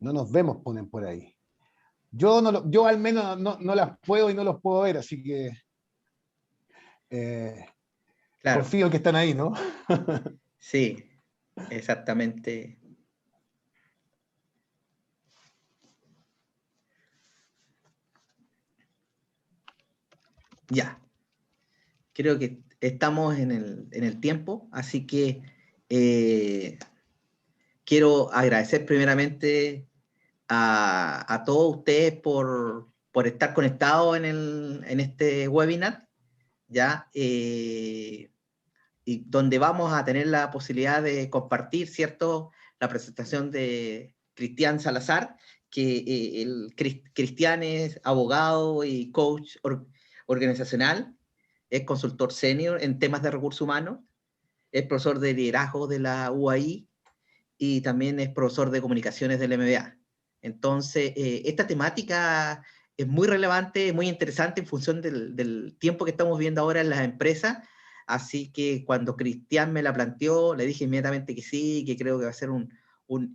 No nos vemos, ponen por ahí. Yo, yo al menos no las puedo y no los puedo ver, así que Claro, confío en que están ahí, ¿no? sí, exactamente. Ya, creo que estamos en el tiempo, así que quiero agradecer primeramente a todos ustedes por estar conectados en este webinar, ¿ya? Y donde vamos a tener la posibilidad de compartir, ¿cierto?, la presentación de Cristian Salazar, que Cristian es abogado y coach organizacional, es consultor senior en temas de recursos humanos, es profesor de liderazgo de la UAI y también es profesor de comunicaciones del MBA. Entonces, esta temática es muy relevante, muy interesante en función del tiempo que estamos viendo ahora en las empresas. Así que cuando Cristian me la planteó, le dije inmediatamente que sí, que creo que va a ser un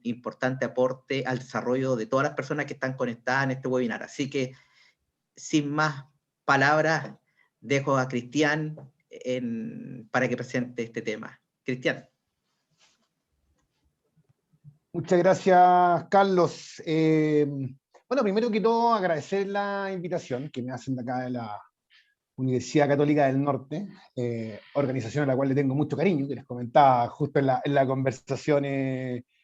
importante aporte al desarrollo de todas las personas que están conectadas en este webinar. Así que, sin más palabras, dejo a Cristian para que presente este tema. Cristian. Muchas gracias, Carlos. Bueno, primero que todo, agradecer la invitación que me hacen de acá de la Universidad Católica del Norte, organización a la cual le tengo mucho cariño, que les comentaba justo en la conversación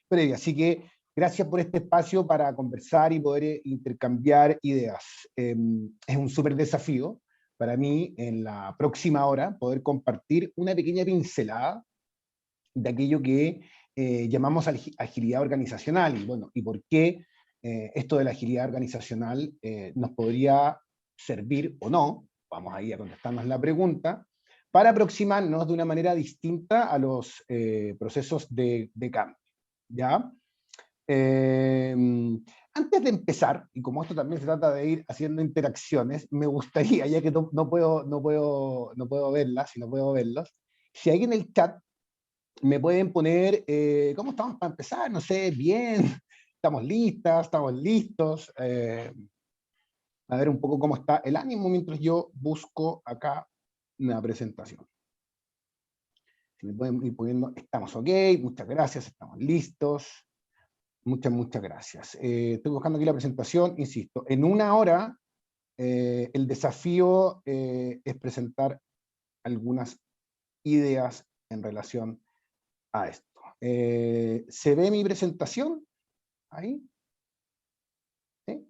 previa. Así que gracias por este espacio para conversar y poder intercambiar ideas. Es un súper desafío para mí en la próxima hora poder compartir una pequeña pincelada de aquello que llamamos agilidad organizacional. Y bueno, ¿y por qué esto de la agilidad organizacional nos podría servir o no? Vamos ahí a contestarnos la pregunta, para aproximarnos de una manera distinta a los procesos de cambio. ¿Ya? Eh, Antes de empezar, y como esto también se trata de ir haciendo interacciones, me gustaría, ya que no puedo verlas, si no puedo verlos, si hay en el chat me pueden poner, ¿cómo estamos para empezar? No sé, bien, estamos listas, estamos listos. A ver un poco cómo está el ánimo mientras yo busco acá una presentación. Si me pueden ir poniendo, estamos ok, muchas gracias, estamos listos. Muchas gracias. Estoy buscando aquí la presentación, insisto, en una hora el desafío es presentar algunas ideas en relación a esto. ¿Se ve mi presentación? Ahí. ¿Sí?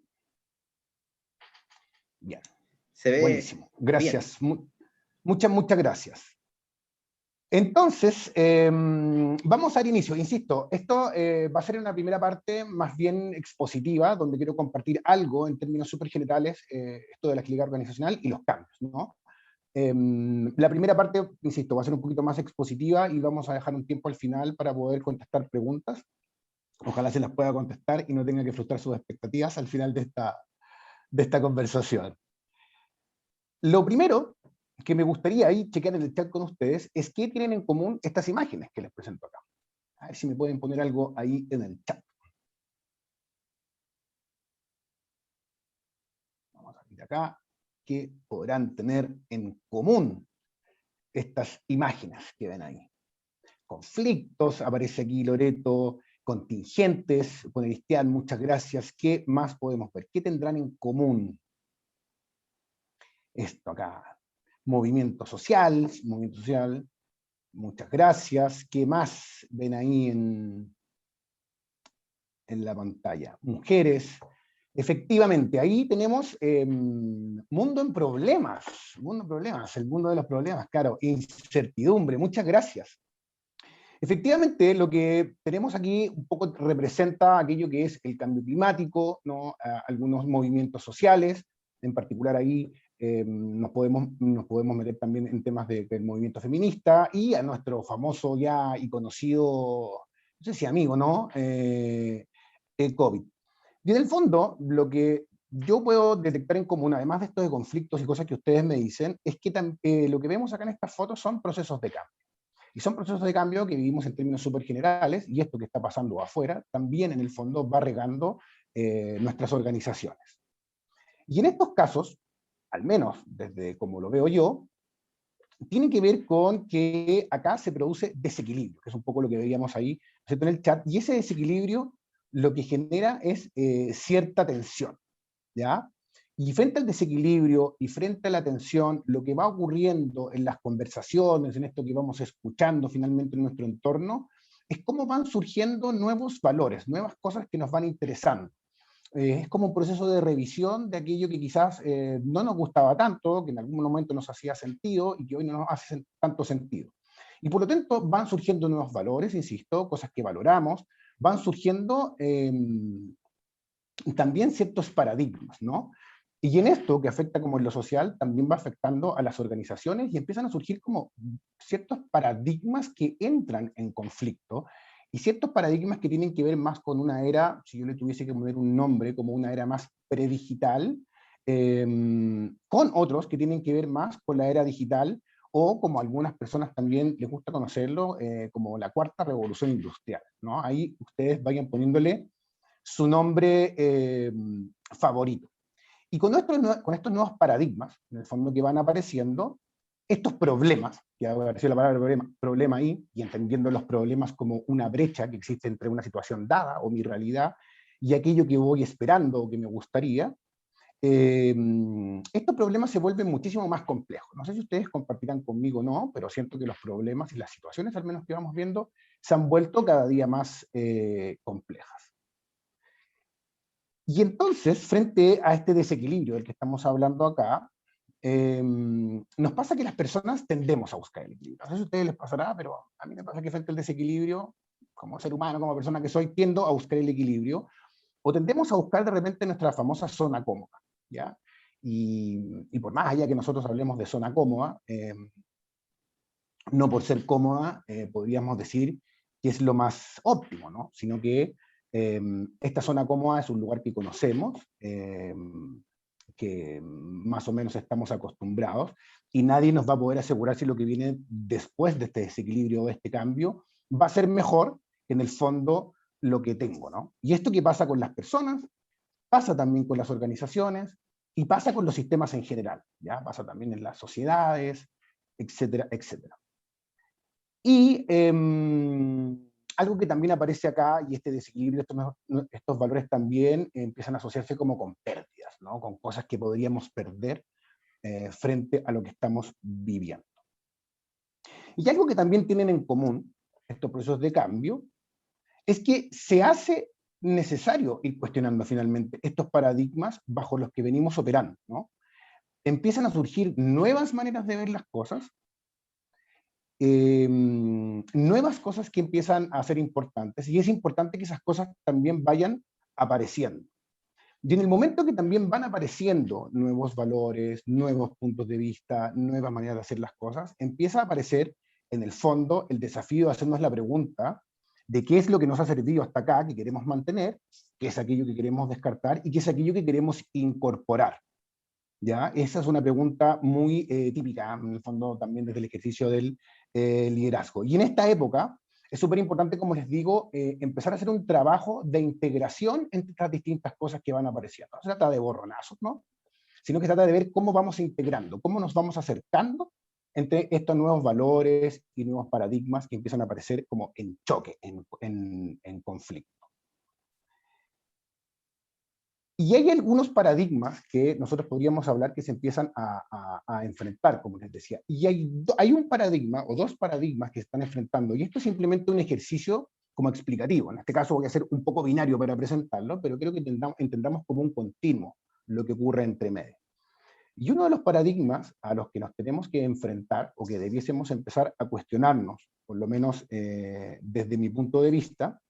Bien. Se ve Buenísimo. Gracias. bien. Muchas gracias. Entonces, vamos al inicio. Insisto, esto va a ser una primera parte más bien expositiva, donde quiero compartir algo en términos súper generales, esto de la agilidad organizacional y los cambios, ¿no? La primera parte, insisto, va a ser un poquito más expositiva y vamos a dejar un tiempo al final para poder contestar preguntas. Ojalá se las pueda contestar y no tenga que frustrar sus expectativas al final de esta conversación. Lo primero que me gustaría ahí chequear en el chat con ustedes es qué tienen en común estas imágenes que les presento acá. A ver si me pueden poner algo ahí en el chat. Vamos a ir acá. ¿Qué podrán tener en común estas imágenes que ven ahí? Conflictos, aparece aquí Loreto, contingentes, pone Cristian, muchas gracias. ¿Qué más podemos ver? ¿Qué tendrán en común? Esto acá, movimiento social, muchas gracias. ¿Qué más ven ahí en la pantalla? Mujeres. Efectivamente, ahí tenemos mundo en problemas, el mundo de los problemas, claro, incertidumbre, muchas gracias. Efectivamente, lo que tenemos aquí un poco representa aquello que es el cambio climático, ¿no? Algunos movimientos sociales, en particular ahí nos podemos meter también en temas del movimiento feminista y a nuestro famoso ya y conocido, no sé si amigo, ¿no? El COVID. Y en el fondo, lo que yo puedo detectar en común, además de estos de conflictos y cosas que ustedes me dicen, es que lo que vemos acá en estas fotos son procesos de cambio. Y son procesos de cambio que vivimos en términos súper generales, y esto que está pasando afuera también en el fondo va regando nuestras organizaciones. Y en estos casos, al menos desde como lo veo yo, tiene que ver con que acá se produce desequilibrio, que es un poco lo que veíamos ahí, ¿cierto?, en el chat, y ese desequilibrio lo que genera es cierta tensión, ¿ya? Y frente al desequilibrio y frente a la tensión, lo que va ocurriendo en las conversaciones, en esto que vamos escuchando finalmente en nuestro entorno, es cómo van surgiendo nuevos valores, nuevas cosas que nos van interesando. Es como un proceso de revisión de aquello que quizás no nos gustaba tanto, que en algún momento nos hacía sentido y que hoy no nos hace tanto sentido. Y por lo tanto van surgiendo nuevos valores, insisto, cosas que valoramos, van surgiendo también ciertos paradigmas, ¿no? Y en esto, que afecta como en lo social, también va afectando a las organizaciones y empiezan a surgir como ciertos paradigmas que entran en conflicto y ciertos paradigmas que tienen que ver más con una era, si yo le tuviese que poner un nombre, como una era más predigital, con otros que tienen que ver más con la era digital o como algunas personas también les gusta conocerlo, como la cuarta revolución industrial, ¿no? Ahí ustedes vayan poniéndole su nombre favorito. Y con estos nuevos paradigmas, en el fondo que van apareciendo, estos problemas, que ha aparecido la palabra problema ahí, y entendiendo los problemas como una brecha que existe entre una situación dada o mi realidad y aquello que voy esperando o que me gustaría, estos problemas se vuelven muchísimo más complejos. No sé si ustedes compartirán conmigo o no, pero siento que los problemas y las situaciones, al menos que vamos viendo, se han vuelto cada día más complejas. Y entonces, frente a este desequilibrio del que estamos hablando acá, nos pasa que las personas tendemos a buscar el equilibrio. No sé si a ustedes les pasará, pero a mí me pasa que frente al desequilibrio, como ser humano, como persona que soy, tiendo a buscar el equilibrio, o tendemos a buscar de repente nuestra famosa zona cómoda, ¿ya? Y por más allá que nosotros hablemos de zona cómoda, no por ser cómoda, podríamos decir que es lo más óptimo, ¿no? Sino que esta zona cómoda es un lugar que conocemos, que más o menos estamos acostumbrados, y nadie nos va a poder asegurar si lo que viene después de este desequilibrio o de este cambio va a ser mejor que en el fondo lo que tengo, ¿no? Y esto que pasa con las personas, pasa también con las organizaciones, y pasa con los sistemas en general, ¿ya? Pasa también en las sociedades, etcétera, etcétera. Y algo que también aparece acá, y este desequilibrio, estos valores también empiezan a asociarse como con pérdidas, ¿no? Con cosas que podríamos perder frente a lo que estamos viviendo. Y algo que también tienen en común estos procesos de cambio es que se hace necesario ir cuestionando finalmente estos paradigmas bajo los que venimos operando, ¿no? Empiezan a surgir nuevas maneras de ver las cosas, nuevas cosas que empiezan a ser importantes, y es importante que esas cosas también vayan apareciendo. Y en el momento que también van apareciendo nuevos valores, nuevos puntos de vista, nuevas maneras de hacer las cosas, empieza a aparecer en el fondo el desafío de hacernos la pregunta de qué es lo que nos ha servido hasta acá, que queremos mantener, qué es aquello que queremos descartar y qué es aquello que queremos incorporar. ¿Ya? Esa es una pregunta muy típica, en el fondo también desde el ejercicio del liderazgo. Y en esta época es súper importante, como les digo, empezar a hacer un trabajo de integración entre estas distintas cosas que van apareciendo. No se trata de borronazos, ¿no? Sino que se trata de ver cómo vamos integrando, cómo nos vamos acercando entre estos nuevos valores y nuevos paradigmas que empiezan a aparecer como en choque, en conflicto. Y hay algunos paradigmas que nosotros podríamos hablar que se empiezan a enfrentar, como les decía. Y hay un paradigma o dos paradigmas que se están enfrentando, y esto es simplemente un ejercicio como explicativo. En este caso voy a ser un poco binario para presentarlo, pero creo que entendamos como un continuo lo que ocurre entre medio. Y uno de los paradigmas a los que nos tenemos que enfrentar, o que debiésemos empezar a cuestionarnos, por lo menos desde mi punto de vista,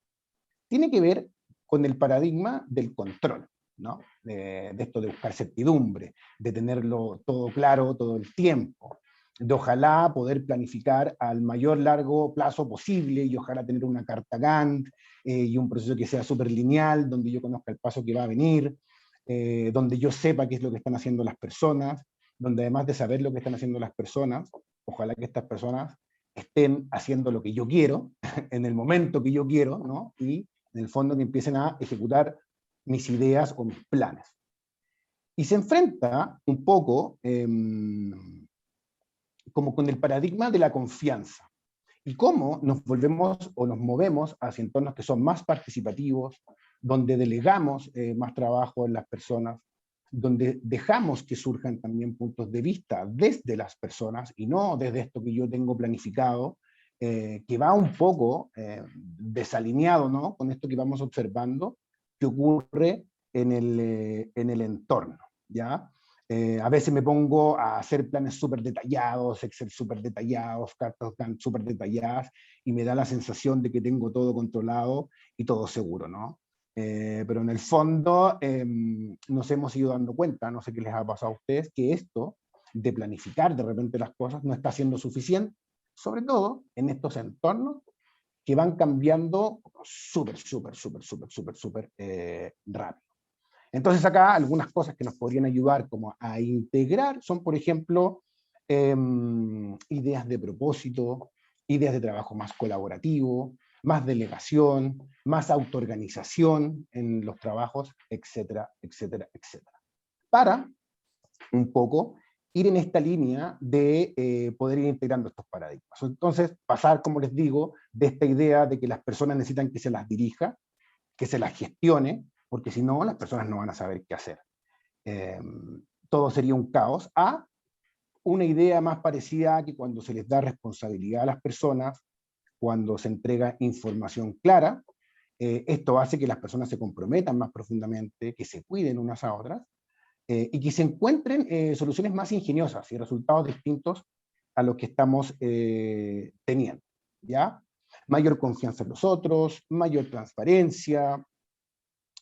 tiene que ver con el paradigma del control, ¿no? De esto de buscar certidumbre, de tenerlo todo claro todo el tiempo, de ojalá poder planificar al mayor largo plazo posible y ojalá tener una carta Gantt y un proceso que sea súper lineal, donde yo conozca el paso que va a venir, donde yo sepa qué es lo que están haciendo las personas, donde además de saber lo que están haciendo las personas, ojalá que estas personas estén haciendo lo que yo quiero, en el momento que yo quiero, ¿no? Y en el fondo que empiecen a ejecutar mis ideas o mis planes. Y se enfrenta un poco como con el paradigma de la confianza y cómo nos volvemos o nos movemos hacia entornos que son más participativos, donde delegamos más trabajo en las personas, donde dejamos que surjan también puntos de vista desde las personas y no desde esto que yo tengo planificado, que va un poco desalineado, ¿no?, con esto que vamos observando que ocurre en el entorno, ¿ya? A veces me pongo a hacer planes súper detallados, Excel súper detallados, cartas súper detalladas, y me da la sensación de que tengo todo controlado y todo seguro, ¿no? Pero en el fondo nos hemos ido dando cuenta, no sé qué les ha pasado a ustedes, que esto de planificar de repente las cosas no está siendo suficiente, sobre todo en estos entornos que van cambiando súper rápido. Entonces acá algunas cosas que nos podrían ayudar como a integrar son, por ejemplo, ideas de propósito, ideas de trabajo más colaborativo, más delegación, más autoorganización en los trabajos, etcétera, etcétera, etcétera. Para un poco ir en esta línea de poder ir integrando estos paradigmas. Entonces, pasar, como les digo, de esta idea de que las personas necesitan que se las dirija, que se las gestione, porque si no, las personas no van a saber qué hacer. Todo sería un caos, a una idea más parecida a que cuando se les da responsabilidad a las personas, cuando se entrega información clara, esto hace que las personas se comprometan más profundamente, que se cuiden unas a otras, y que se encuentren soluciones más ingeniosas y resultados distintos a los que estamos teniendo, ¿ya? Mayor confianza en los otros, mayor transparencia.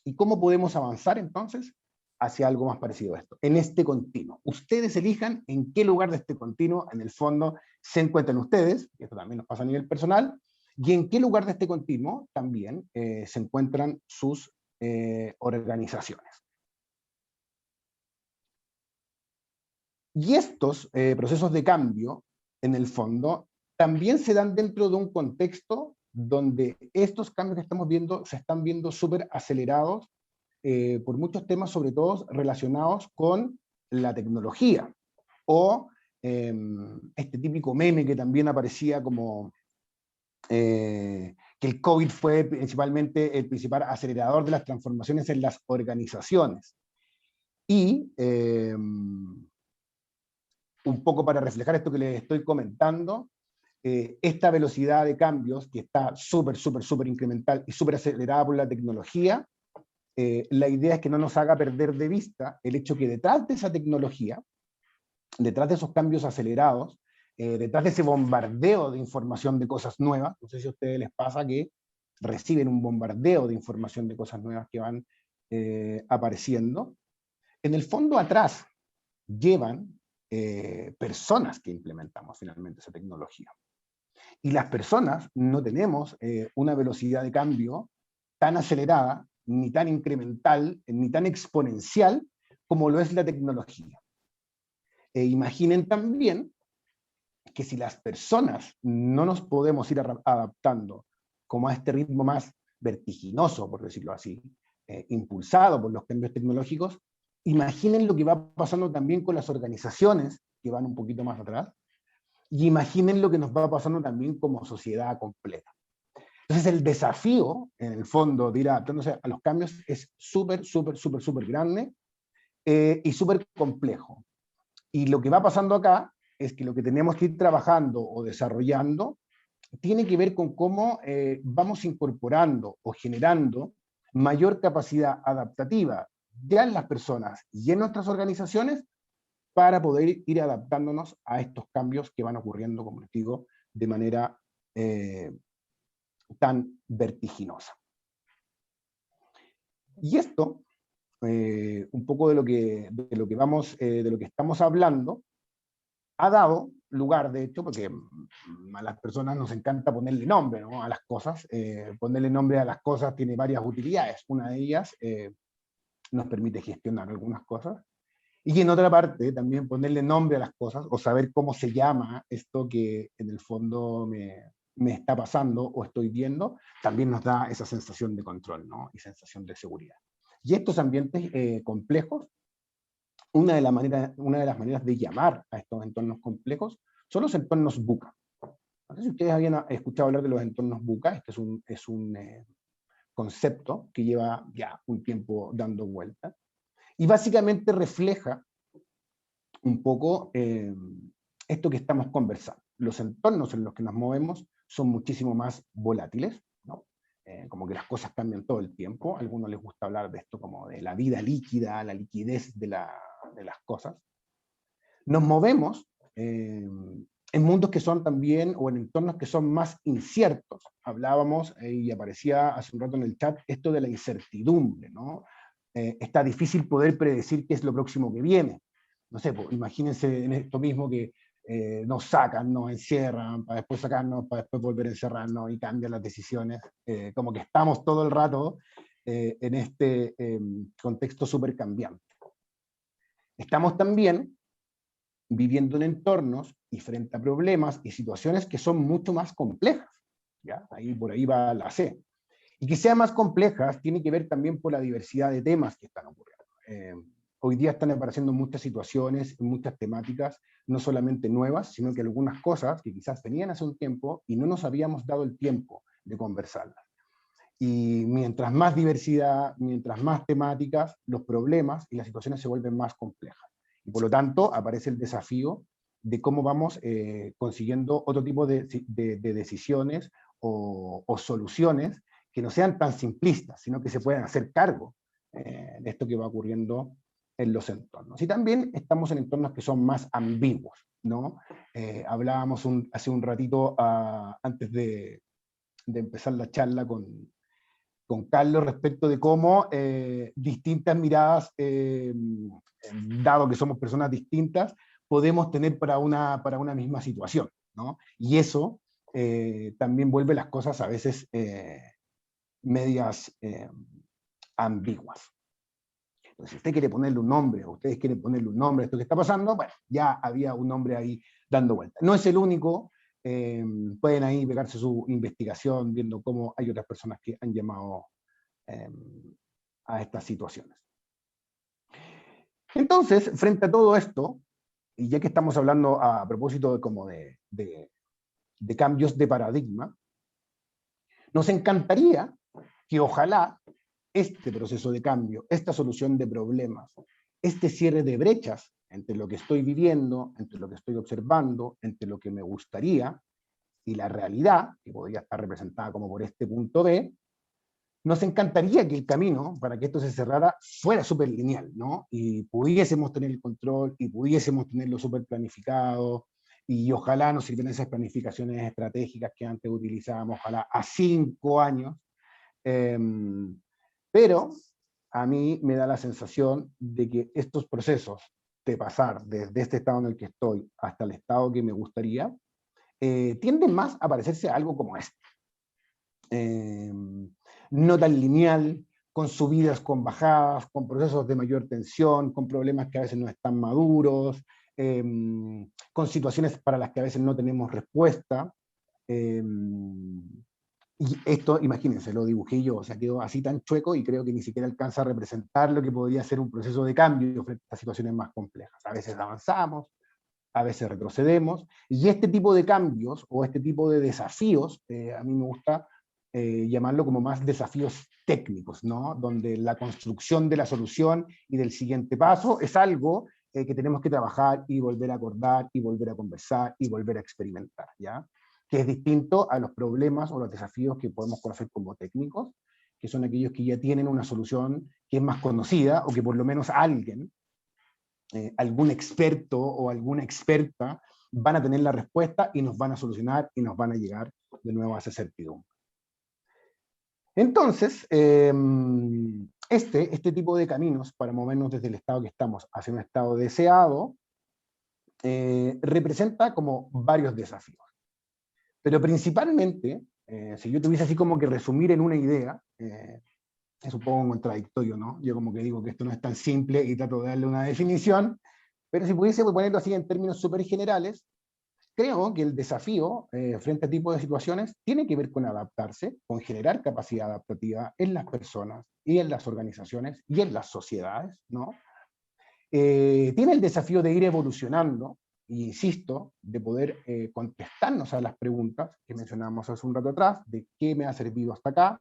¿Y cómo podemos avanzar entonces hacia algo más parecido a esto? En este continuo. Ustedes elijan en qué lugar de este continuo, en el fondo, se encuentran ustedes, y esto también nos pasa a nivel personal, y en qué lugar de este continuo también se encuentran sus organizaciones. Y estos procesos de cambio, en el fondo, también se dan dentro de un contexto donde estos cambios que estamos viendo se están viendo súper acelerados por muchos temas, sobre todo relacionados con la tecnología, o este típico meme que también aparecía como que el COVID fue principalmente el principal acelerador de las transformaciones en las organizaciones. Y un poco para reflejar esto que les estoy comentando, esta velocidad de cambios que está súper incremental y súper acelerada por la tecnología, la idea es que no nos haga perder de vista el hecho que detrás de esa tecnología, detrás de esos cambios acelerados, detrás de ese bombardeo de información de cosas nuevas, no sé si a ustedes les pasa que reciben un bombardeo de información de cosas nuevas que van apareciendo, en el fondo atrás llevan personas que implementamos finalmente esa tecnología. Y las personas no tenemos una velocidad de cambio tan acelerada, ni tan incremental, ni tan exponencial como lo es la tecnología. Imaginen también que si las personas no nos podemos ir adaptando como a este ritmo más vertiginoso, por decirlo así, impulsado por los cambios tecnológicos, imaginen lo que va pasando también con las organizaciones que van un poquito más atrás, y imaginen lo que nos va pasando también como sociedad completa. Entonces el desafío, en el fondo, de ir adaptándose a los cambios es súper grande y súper complejo. Y lo que va pasando acá es que lo que tenemos que ir trabajando o desarrollando tiene que ver con cómo vamos incorporando o generando mayor capacidad adaptativa ya en las personas y en nuestras organizaciones para poder ir adaptándonos a estos cambios que van ocurriendo, como les digo, de manera tan vertiginosa. Y esto, un poco de lo que estamos hablando, ha dado lugar, de hecho, porque a las personas nos encanta ponerle nombre, ¿no?, a las cosas. Ponerle nombre a las cosas tiene varias utilidades. Una de ellas nos permite gestionar algunas cosas, Y en otra parte, también ponerle nombre a las cosas, o saber cómo se llama esto que en el fondo me está pasando o estoy viendo, también nos da esa sensación de control, ¿no? Y sensación de seguridad. Y estos ambientes complejos, una de las maneras de llamar a estos entornos complejos son los entornos VUCA. No sé si ustedes habían escuchado hablar de los entornos VUCA. Este es un concepto que lleva ya un tiempo dando vuelta, y básicamente refleja un poco esto que estamos conversando. Los entornos en los que nos movemos son muchísimo más volátiles, ¿no? Como que las cosas cambian todo el tiempo. A algunos les gusta hablar de esto como de la vida líquida, la liquidez de las cosas. Nos movemos en mundos que son también, o en entornos que son más inciertos. Hablábamos, y aparecía hace un rato en el chat, esto de la incertidumbre, ¿no? Está difícil poder predecir qué es lo próximo que viene. No sé, pues, imagínense en esto mismo que nos sacan, nos encierran, para después sacarnos, para después volver a encerrarnos y cambian las decisiones. Como que estamos todo el rato en este contexto súper cambiante. Estamos también viviendo en entornos y frente a problemas y situaciones que son mucho más complejas. ¿Ya? Por ahí va la C. Y que sean más complejas tiene que ver también por la diversidad de temas que están ocurriendo. Hoy día están apareciendo muchas situaciones, muchas temáticas, no solamente nuevas, sino que algunas cosas que quizás venían hace un tiempo y no nos habíamos dado el tiempo de conversarlas. Y mientras más diversidad, mientras más temáticas, los problemas y las situaciones se vuelven más complejas. Y por lo tanto, aparece el desafío de cómo vamos consiguiendo otro tipo de decisiones o soluciones que no sean tan simplistas, sino que se puedan hacer cargo de esto que va ocurriendo en los entornos. Y también estamos en entornos que son más ambiguos, ¿no? Hablábamos hace un ratito, antes de empezar la charla con Carlos, respecto de cómo distintas miradas, dado que somos personas distintas, podemos tener para una misma situación, ¿no? Y eso también vuelve las cosas a veces medias ambiguas. Entonces, si usted quiere ponerle un nombre, o ustedes quieren ponerle un nombre a esto que está pasando, bueno, ya había un nombre ahí dando vuelta. No es el único, pueden ahí pegarse su investigación viendo cómo hay otras personas que han llamado a estas situaciones. Entonces, frente a todo esto, y ya que estamos hablando a propósito de cambios de paradigma, nos encantaría que ojalá este proceso de cambio, esta solución de problemas, este cierre de brechas entre lo que estoy viviendo, entre lo que estoy observando, entre lo que me gustaría y la realidad, que podría estar representada como por este punto B, nos encantaría que el camino para que esto se cerrara fuera súper lineal, ¿no? Y pudiésemos tener el control y pudiésemos tenerlo súper planificado, y ojalá nos sirvieran esas planificaciones estratégicas que antes utilizábamos, ojalá a 5 años. Pero a mí me da la sensación de que estos procesos de pasar desde este estado en el que estoy hasta el estado que me gustaría, tienden más a parecerse a algo como este. No tan lineal, con subidas, con bajadas, con procesos de mayor tensión, con problemas que a veces no están maduros, con situaciones para las que a veces no tenemos respuesta. Y esto, imagínense, lo dibujé yo, o sea, quedó así tan chueco y creo que ni siquiera alcanza a representar lo que podría ser un proceso de cambio frente a situaciones más complejas. A veces avanzamos, a veces retrocedemos, y este tipo de cambios o este tipo de desafíos, a mí me gusta llamarlo como más desafíos técnicos, ¿no? Donde la construcción de la solución y del siguiente paso es algo que tenemos que trabajar y volver a acordar y volver a conversar y volver a experimentar, ¿ya? Que es distinto a los problemas o los desafíos que podemos conocer como técnicos, que son aquellos que ya tienen una solución que es más conocida, o que por lo menos alguien, algún experto o alguna experta, van a tener la respuesta y nos van a solucionar y nos van a llegar de nuevo a esa certidumbre. Entonces, este tipo de caminos para movernos desde el estado que estamos hacia un estado deseado, representa como varios desafíos. Pero principalmente, si yo tuviese así como que resumir en una idea, Es un poco contradictorio, ¿no? Yo como que digo que esto no es tan simple y trato de darle una definición, pero si pudiese ponerlo así en términos súper generales, creo que el desafío frente a este tipo de situaciones tiene que ver con adaptarse, con generar capacidad adaptativa en las personas y en las organizaciones y en las sociedades, ¿no? Tiene el desafío de ir evolucionando, e insisto, de poder contestarnos a las preguntas que mencionábamos hace un rato atrás, de qué me ha servido hasta acá,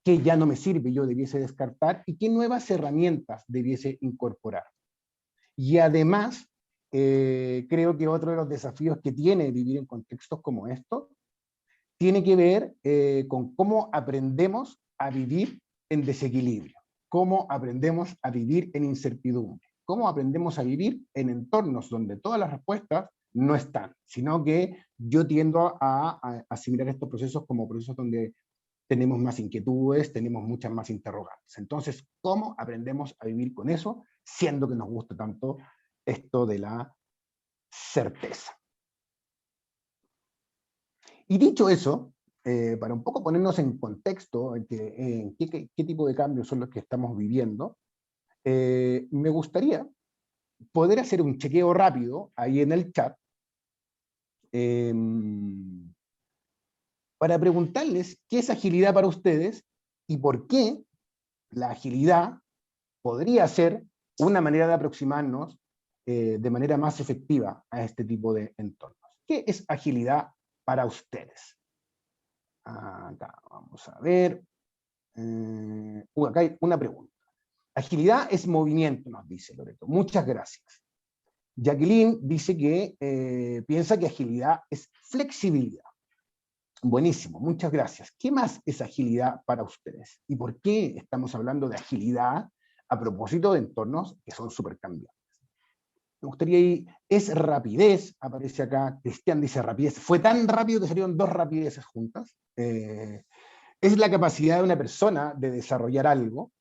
qué ya no me sirve, yo debiese descartar, y qué nuevas herramientas debiese incorporar. Y además, creo que otro de los desafíos que tiene vivir en contextos como estos, tiene que ver con cómo aprendemos a vivir en desequilibrio, cómo aprendemos a vivir en incertidumbre, cómo aprendemos a vivir en entornos donde todas las respuestas no están, sino que yo tiendo a asimilar estos procesos como procesos donde tenemos más inquietudes, tenemos muchas más interrogantes. Entonces, ¿cómo aprendemos a vivir con eso, siendo que nos gusta tanto esto de la certeza? Y dicho eso, para un poco ponernos en contexto en qué tipo de cambios son los que estamos viviendo, me gustaría poder hacer un chequeo rápido ahí en el chat eh, para preguntarles qué es agilidad para ustedes y por qué la agilidad podría ser una manera de aproximarnos de manera más efectiva a este tipo de entornos. ¿Qué es agilidad para ustedes? Acá, vamos a ver. Acá hay una pregunta. Agilidad es movimiento, nos dice Loreto. Muchas gracias. Jacqueline dice que piensa que agilidad es flexibilidad. Buenísimo, muchas gracias. ¿Qué más es agilidad para ustedes? ¿Y por qué estamos hablando de agilidad a propósito de entornos que son súper cambiantes? Me gustaría ir, es rapidez, aparece acá, Cristian dice rapidez, fue tan rápido que salieron dos rapideces juntas. Es la capacidad de una persona de desarrollar algo,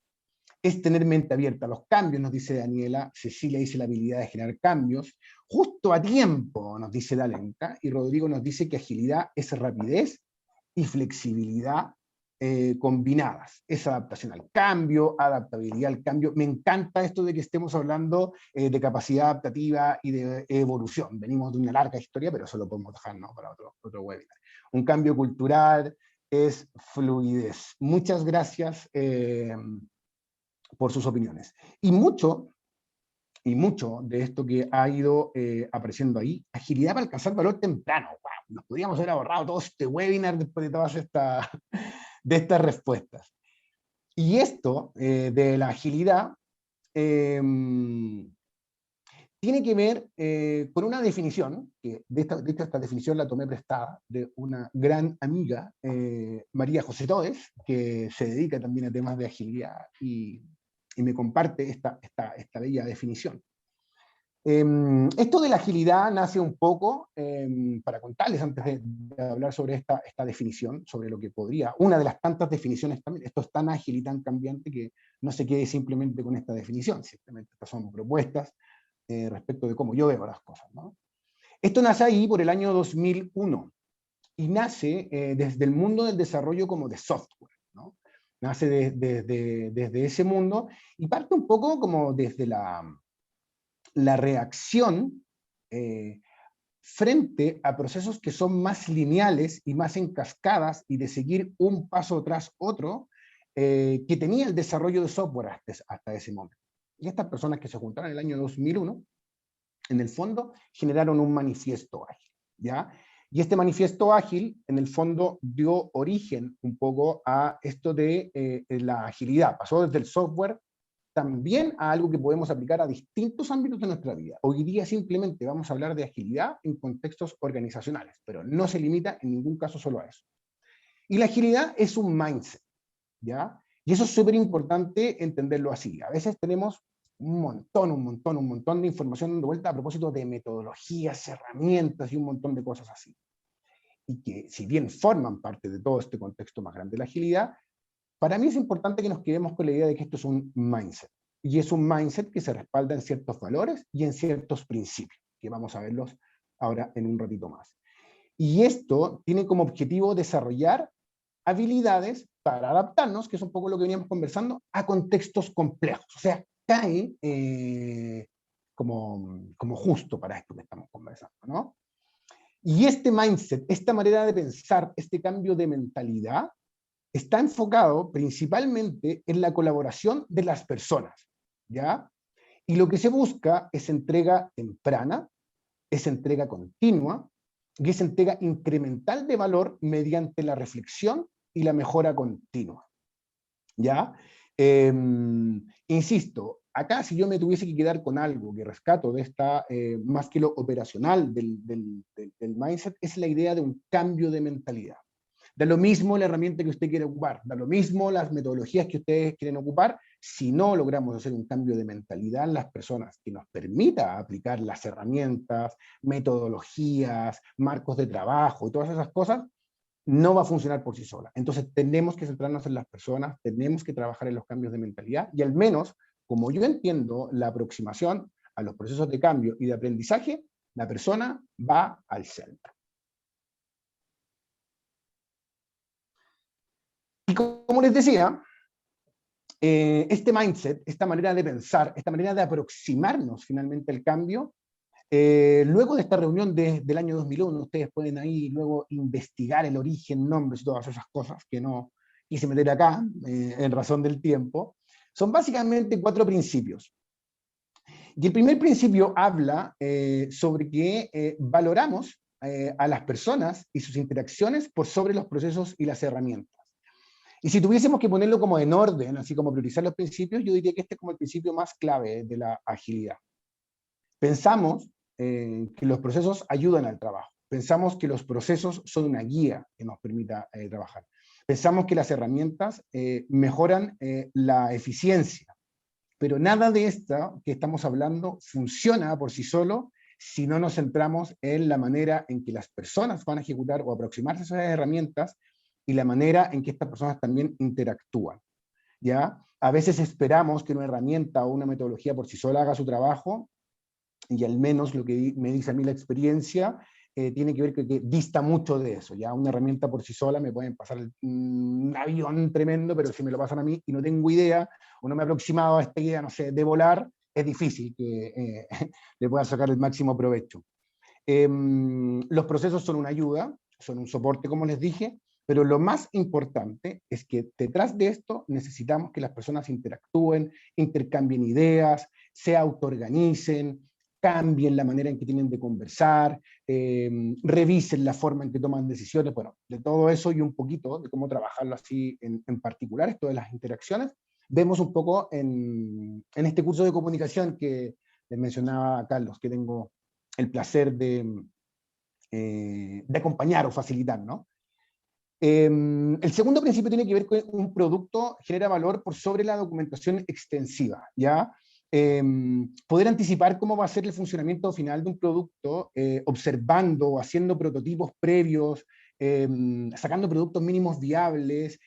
es tener mente abierta a los cambios, nos dice Daniela. Cecilia dice la habilidad de generar cambios, justo a tiempo, nos dice Dalenka, y Rodrigo nos dice que agilidad es rapidez y flexibilidad combinadas, es adaptación al cambio, adaptabilidad al cambio. Me encanta esto de que estemos hablando de capacidad adaptativa y de evolución. Venimos de una larga historia, pero eso lo podemos dejar, ¿no?, para otro webinar. Un cambio cultural es fluidez. Muchas gracias por sus opiniones. Y mucho de esto que ha ido apareciendo ahí, agilidad para alcanzar valor temprano. ¡Wow! Nos podríamos haber ahorrado todo este webinar después de todas de estas respuestas. Y esto de la agilidad tiene que ver con una definición, que de hecho esta definición la tomé prestada de una gran amiga, María José Todes, que se dedica también a temas de agilidad y me comparte esta bella definición. Esto de la agilidad nace un poco, para contarles antes de hablar sobre esta definición, sobre lo que podría, una de las tantas definiciones también, esto es tan ágil y tan cambiante que no se quede simplemente con esta definición, simplemente estas son propuestas respecto de cómo yo veo las cosas, ¿no? Esto nace ahí por el año 2001 y nace desde el mundo del desarrollo como de software, ¿no? Nace desde ese mundo y parte un poco como desde la reacción frente a procesos que son más lineales y más en cascadas y de seguir un paso tras otro que tenía el desarrollo de software hasta ese momento. Y estas personas que se juntaron en el año 2001, en el fondo, generaron un manifiesto ágil, ¿ya? Y este manifiesto ágil, en el fondo, dio origen un poco a esto de la agilidad. Pasó desde el software también a algo que podemos aplicar a distintos ámbitos de nuestra vida. Hoy día simplemente vamos a hablar de agilidad en contextos organizacionales, pero no se limita en ningún caso solo a eso. Y la agilidad es un mindset, ¿ya? Y eso es súper importante entenderlo así. A veces tenemos un montón de información dando vuelta a propósito de metodologías, herramientas y un montón de cosas así. Y que si bien forman parte de todo este contexto más grande de la agilidad, para mí es importante que nos quedemos con la idea de que esto es un mindset. Y es un mindset que se respalda en ciertos valores y en ciertos principios, que vamos a verlos ahora en un ratito más. Y esto tiene como objetivo desarrollar habilidades para adaptarnos, que es un poco lo que veníamos conversando, a contextos complejos. O sea, cae como justo para esto que estamos conversando, ¿no? Y este mindset, esta manera de pensar, este cambio de mentalidad, está enfocado principalmente en la colaboración de las personas, ¿ya? Y lo que se busca es entrega temprana, es entrega continua, y es entrega incremental de valor mediante la reflexión y la mejora continua, ¿ya? Insisto, acá si yo me tuviese que quedar con algo que rescato de esta, más que lo operacional del mindset, es la idea de un cambio de mentalidad. Da lo mismo la herramienta que usted quiere ocupar, da lo mismo las metodologías que ustedes quieren ocupar, si no logramos hacer un cambio de mentalidad en las personas que nos permita aplicar las herramientas, metodologías, marcos de trabajo y todas esas cosas, no va a funcionar por sí sola. Entonces tenemos que centrarnos en las personas, tenemos que trabajar en los cambios de mentalidad y al menos, como yo entiendo la aproximación a los procesos de cambio y de aprendizaje, la persona va al centro. Y como les decía, este mindset, esta manera de pensar, esta manera de aproximarnos finalmente al cambio, luego de esta reunión del año 2001, ustedes pueden ahí luego investigar el origen, nombres y todas esas cosas que no quise meter acá, en razón del tiempo, son básicamente 4 principios. Y el primer principio habla sobre que valoramos a las personas y sus interacciones por sobre los procesos y las herramientas. Y si tuviésemos que ponerlo como en orden, así como priorizar los principios, yo diría que este es como el principio más clave de la agilidad. Pensamos que los procesos ayudan al trabajo. Pensamos que los procesos son una guía que nos permita trabajar. Pensamos que las herramientas mejoran la eficiencia. Pero nada de esto que estamos hablando funciona por sí solo si no nos centramos en la manera en que las personas van a ejecutar o aproximarse a esas herramientas y la manera en que estas personas también interactúan, ¿ya? A veces esperamos que una herramienta o una metodología por sí sola haga su trabajo, y al menos lo que me dice a mí la experiencia, tiene que ver que dista mucho de eso, ¿ya? Una herramienta por sí sola me pueden pasar un avión tremendo, pero si me lo pasan a mí y no tengo idea, o no me he aproximado a esta idea, no sé, de volar, es difícil que le pueda sacar el máximo provecho. Los procesos son una ayuda, son un soporte, como les dije, pero lo más importante es que detrás de esto necesitamos que las personas interactúen, intercambien ideas, se autoorganicen, cambien la manera en que tienen de conversar, revisen la forma en que toman decisiones, bueno, de todo eso y un poquito de cómo trabajarlo así en particular, esto de las interacciones, vemos un poco en este curso de comunicación que les mencionaba a Carlos, que tengo el placer de acompañar o facilitar, ¿no? El segundo principio tiene que ver con un producto genera valor por sobre la documentación extensiva, ¿ya? Poder anticipar cómo va a ser el funcionamiento final de un producto, observando o haciendo prototipos previos, sacando productos mínimos viables,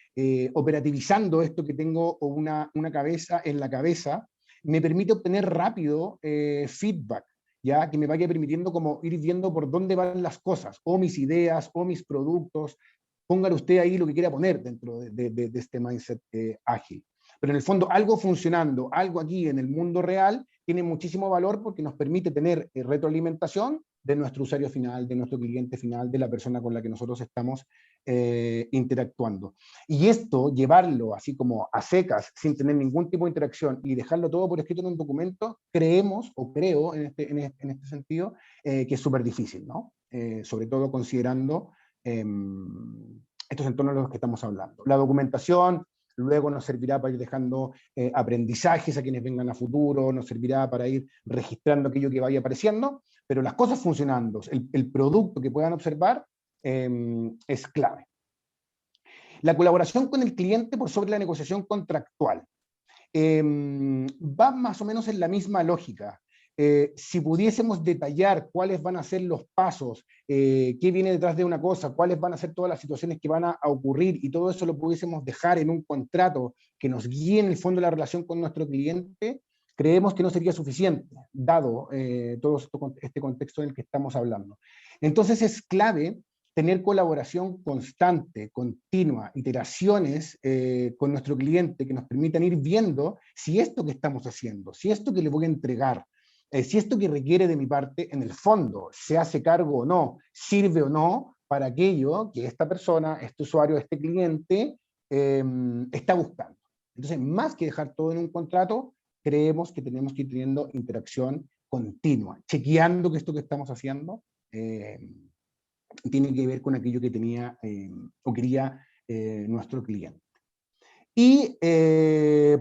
operativizando esto que tengo o una cabeza en la cabeza, me permite obtener rápido feedback, ya que me vaya permitiendo como ir viendo por dónde van las cosas, o mis ideas, o mis productos. Póngale usted ahí lo que quiera poner dentro de este mindset ágil. Pero en el fondo, algo funcionando, algo aquí en el mundo real, tiene muchísimo valor porque nos permite tener retroalimentación de nuestro usuario final, de nuestro cliente final, de la persona con la que nosotros estamos interactuando. Y esto, llevarlo así como a secas, sin tener ningún tipo de interacción y dejarlo todo por escrito en un documento, creemos, o creo en este sentido, que es súper difícil, ¿no? Sobre todo considerando estos entornos de los que estamos hablando. La documentación luego nos servirá para ir dejando aprendizajes a quienes vengan a futuro, nos servirá para ir registrando aquello que vaya apareciendo, pero las cosas funcionando, el producto que puedan observar es clave. La colaboración con el cliente por sobre la negociación contractual. Va más o menos en la misma lógica. Si pudiésemos detallar cuáles van a ser los pasos, qué viene detrás de una cosa, cuáles van a ser todas las situaciones que van a ocurrir y todo eso lo pudiésemos dejar en un contrato que nos guíe en el fondo la relación con nuestro cliente, creemos que no sería suficiente, dado todo este contexto en el que estamos hablando. Entonces es clave tener colaboración constante, continua, iteraciones con nuestro cliente que nos permitan ir viendo si esto que estamos haciendo, si esto que le voy a entregar, si esto que requiere de mi parte, en el fondo, se hace cargo o no, sirve o no para aquello que esta persona, este usuario, este cliente está buscando. Entonces, más que dejar todo en un contrato, creemos que tenemos que ir teniendo interacción continua, chequeando que esto que estamos haciendo tiene que ver con aquello que tenía o quería nuestro cliente. Y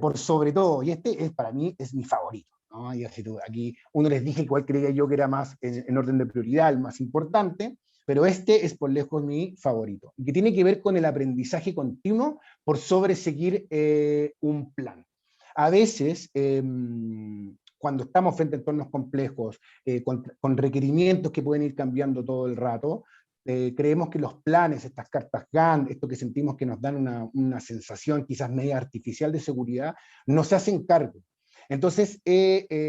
por sobre todo, y este es para mí es mi favorito, ¿no? Y así aquí uno les dije cuál creía yo que era más en orden de prioridad, el más importante, pero este es por lejos mi favorito, que tiene que ver con el aprendizaje continuo por sobre seguir un plan. A veces, cuando estamos frente a entornos complejos, con requerimientos que pueden ir cambiando todo el rato, creemos que los planes, estas cartas Gantt, esto que sentimos que nos dan una sensación quizás media artificial de seguridad, no se hacen cargo. Entonces,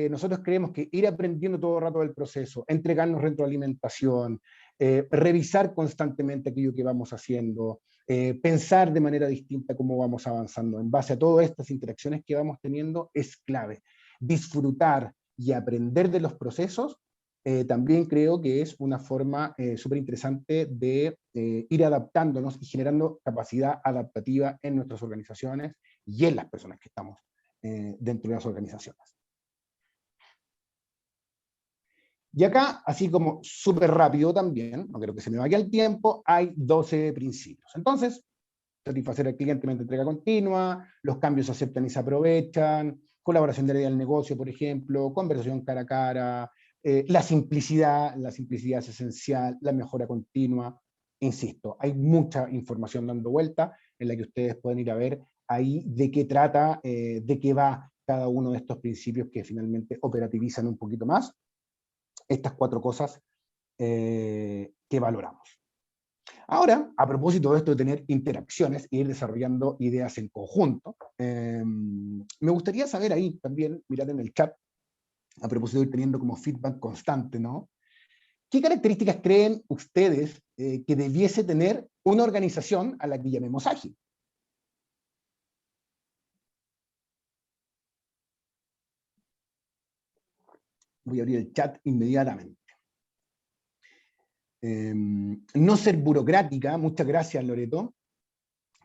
nosotros creemos que ir aprendiendo todo el rato del proceso, entregarnos retroalimentación, revisar constantemente aquello que vamos haciendo, pensar de manera distinta cómo vamos avanzando en base a todas estas interacciones que vamos teniendo es clave. Disfrutar y aprender de los procesos también creo que es una forma súper interesante de ir adaptándonos y generando capacidad adaptativa en nuestras organizaciones y en las personas que estamos dentro de las organizaciones. Y acá, así como súper rápido también, no creo que se me vaya el tiempo, hay 12 principios. Entonces, satisfacer al cliente mediante entrega continua, los cambios se aceptan y se aprovechan, colaboración de área del negocio, por ejemplo, conversación cara a cara, la simplicidad es esencial, la mejora continua. Insisto, hay mucha información dando vuelta en la que ustedes pueden ir a ver ahí de qué trata, de qué va cada uno de estos principios que finalmente operativizan un poquito más estas 4 cosas que valoramos. Ahora, a propósito de esto de tener interacciones e ir desarrollando ideas en conjunto, me gustaría saber ahí también, mirad en el chat, a propósito de ir teniendo como feedback constante, ¿no? ¿Qué características creen ustedes que debiese tener una organización a la que llamemos ágil? Voy a abrir el chat inmediatamente. No ser burocrática, muchas gracias Loreto.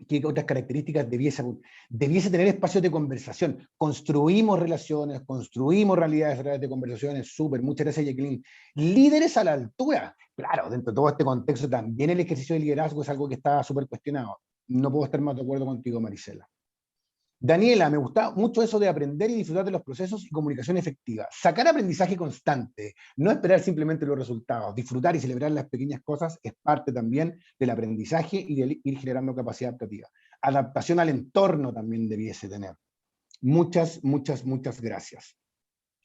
¿Qué otras características debiese tener espacios de conversación? Construimos relaciones, construimos realidades a través de conversaciones, súper, muchas gracias Jacqueline. Líderes a la altura, claro, dentro de todo este contexto también el ejercicio de liderazgo es algo que está súper cuestionado. No puedo estar más de acuerdo contigo, Marisela. Daniela, me gusta mucho eso de aprender y disfrutar de los procesos y comunicación efectiva. Sacar aprendizaje constante, no esperar simplemente los resultados. Disfrutar y celebrar las pequeñas cosas es parte también del aprendizaje y de ir generando capacidad adaptativa. Adaptación al entorno también debiese tener. Muchas, muchas, muchas gracias.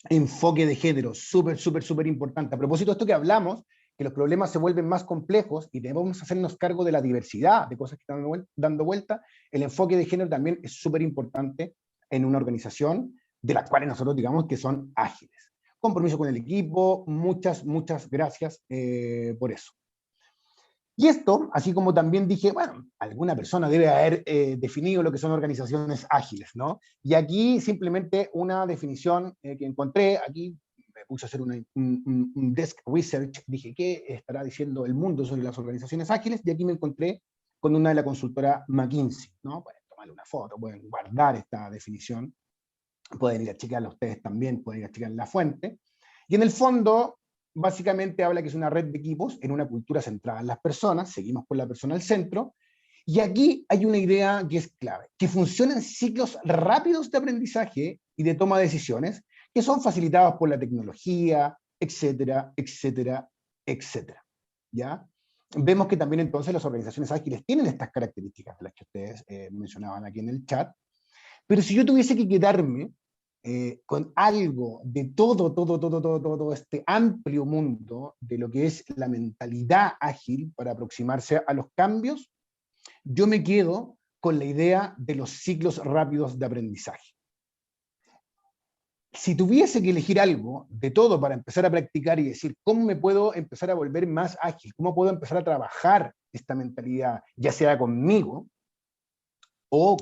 Enfoque de género, súper, súper, súper importante. A propósito de esto que hablamos, que los problemas se vuelven más complejos y debemos hacernos cargo de la diversidad de cosas que están dando vuelta, el enfoque de género también es súper importante en una organización de las cuales nosotros digamos que son ágiles. Compromiso con el equipo, muchas, muchas gracias por eso. Y esto, así como también dije, bueno, alguna persona debe haber definido lo que son organizaciones ágiles, ¿no? Y aquí simplemente una definición que encontré, aquí me puse a hacer un desk research, dije, ¿qué estará diciendo el mundo sobre las organizaciones ágiles? Y aquí me encontré con una de la consultora McKinsey, ¿no? Pueden tomarle una foto, pueden guardar esta definición, pueden ir a checarla ustedes también, pueden ir a checar la fuente. Y en el fondo, básicamente habla que es una red de equipos en una cultura centrada en las personas, seguimos con la persona al centro, y aquí hay una idea que es clave, que funcionan ciclos rápidos de aprendizaje y de toma de decisiones, que son facilitados por la tecnología, etcétera, etcétera, etcétera. ¿Ya? Vemos que también entonces las organizaciones ágiles tienen estas características, las que ustedes mencionaban aquí en el chat, pero si yo tuviese que quedarme con algo de todo este amplio mundo de lo que es la mentalidad ágil para aproximarse a los cambios, yo me quedo con la idea de los ciclos rápidos de aprendizaje. si tuviese que elegir algo de todo para empezar a practicar y decir, ¿cómo me puedo empezar a volver más ágil? ¿Cómo puedo empezar a trabajar esta mentalidad, ya sea conmigo o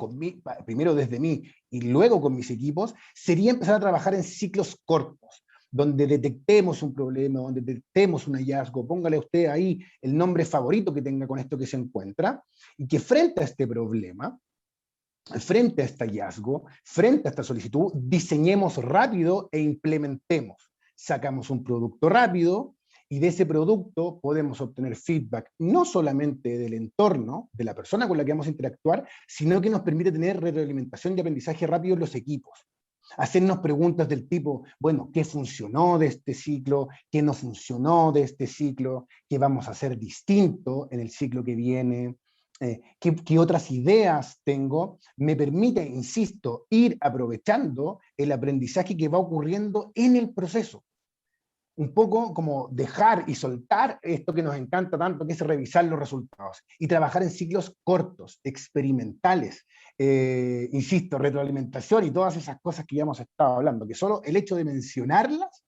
primero desde mí y luego con mis equipos? Sería empezar a trabajar en ciclos cortos, donde detectemos un problema, donde detectemos un hallazgo, póngale usted ahí el nombre favorito que tenga con esto que se encuentra, y que frente a este problema, frente a este hallazgo, frente a esta solicitud, diseñemos rápido e implementemos. Sacamos un producto rápido y de ese producto podemos obtener feedback no solamente del entorno, de la persona con la que vamos a interactuar, sino que nos permite tener retroalimentación y aprendizaje rápido en los equipos. Hacernos preguntas del tipo, bueno, ¿qué funcionó de este ciclo? ¿Qué no funcionó de este ciclo? ¿Qué vamos a hacer distinto en el ciclo que viene? ¿Qué otras ideas tengo? Me permite, insisto, ir aprovechando el aprendizaje que va ocurriendo en el proceso. Un poco como dejar y soltar esto que nos encanta tanto, que es revisar los resultados, y trabajar en ciclos cortos, experimentales, insisto, retroalimentación y todas esas cosas que ya hemos estado hablando, que solo el hecho de mencionarlas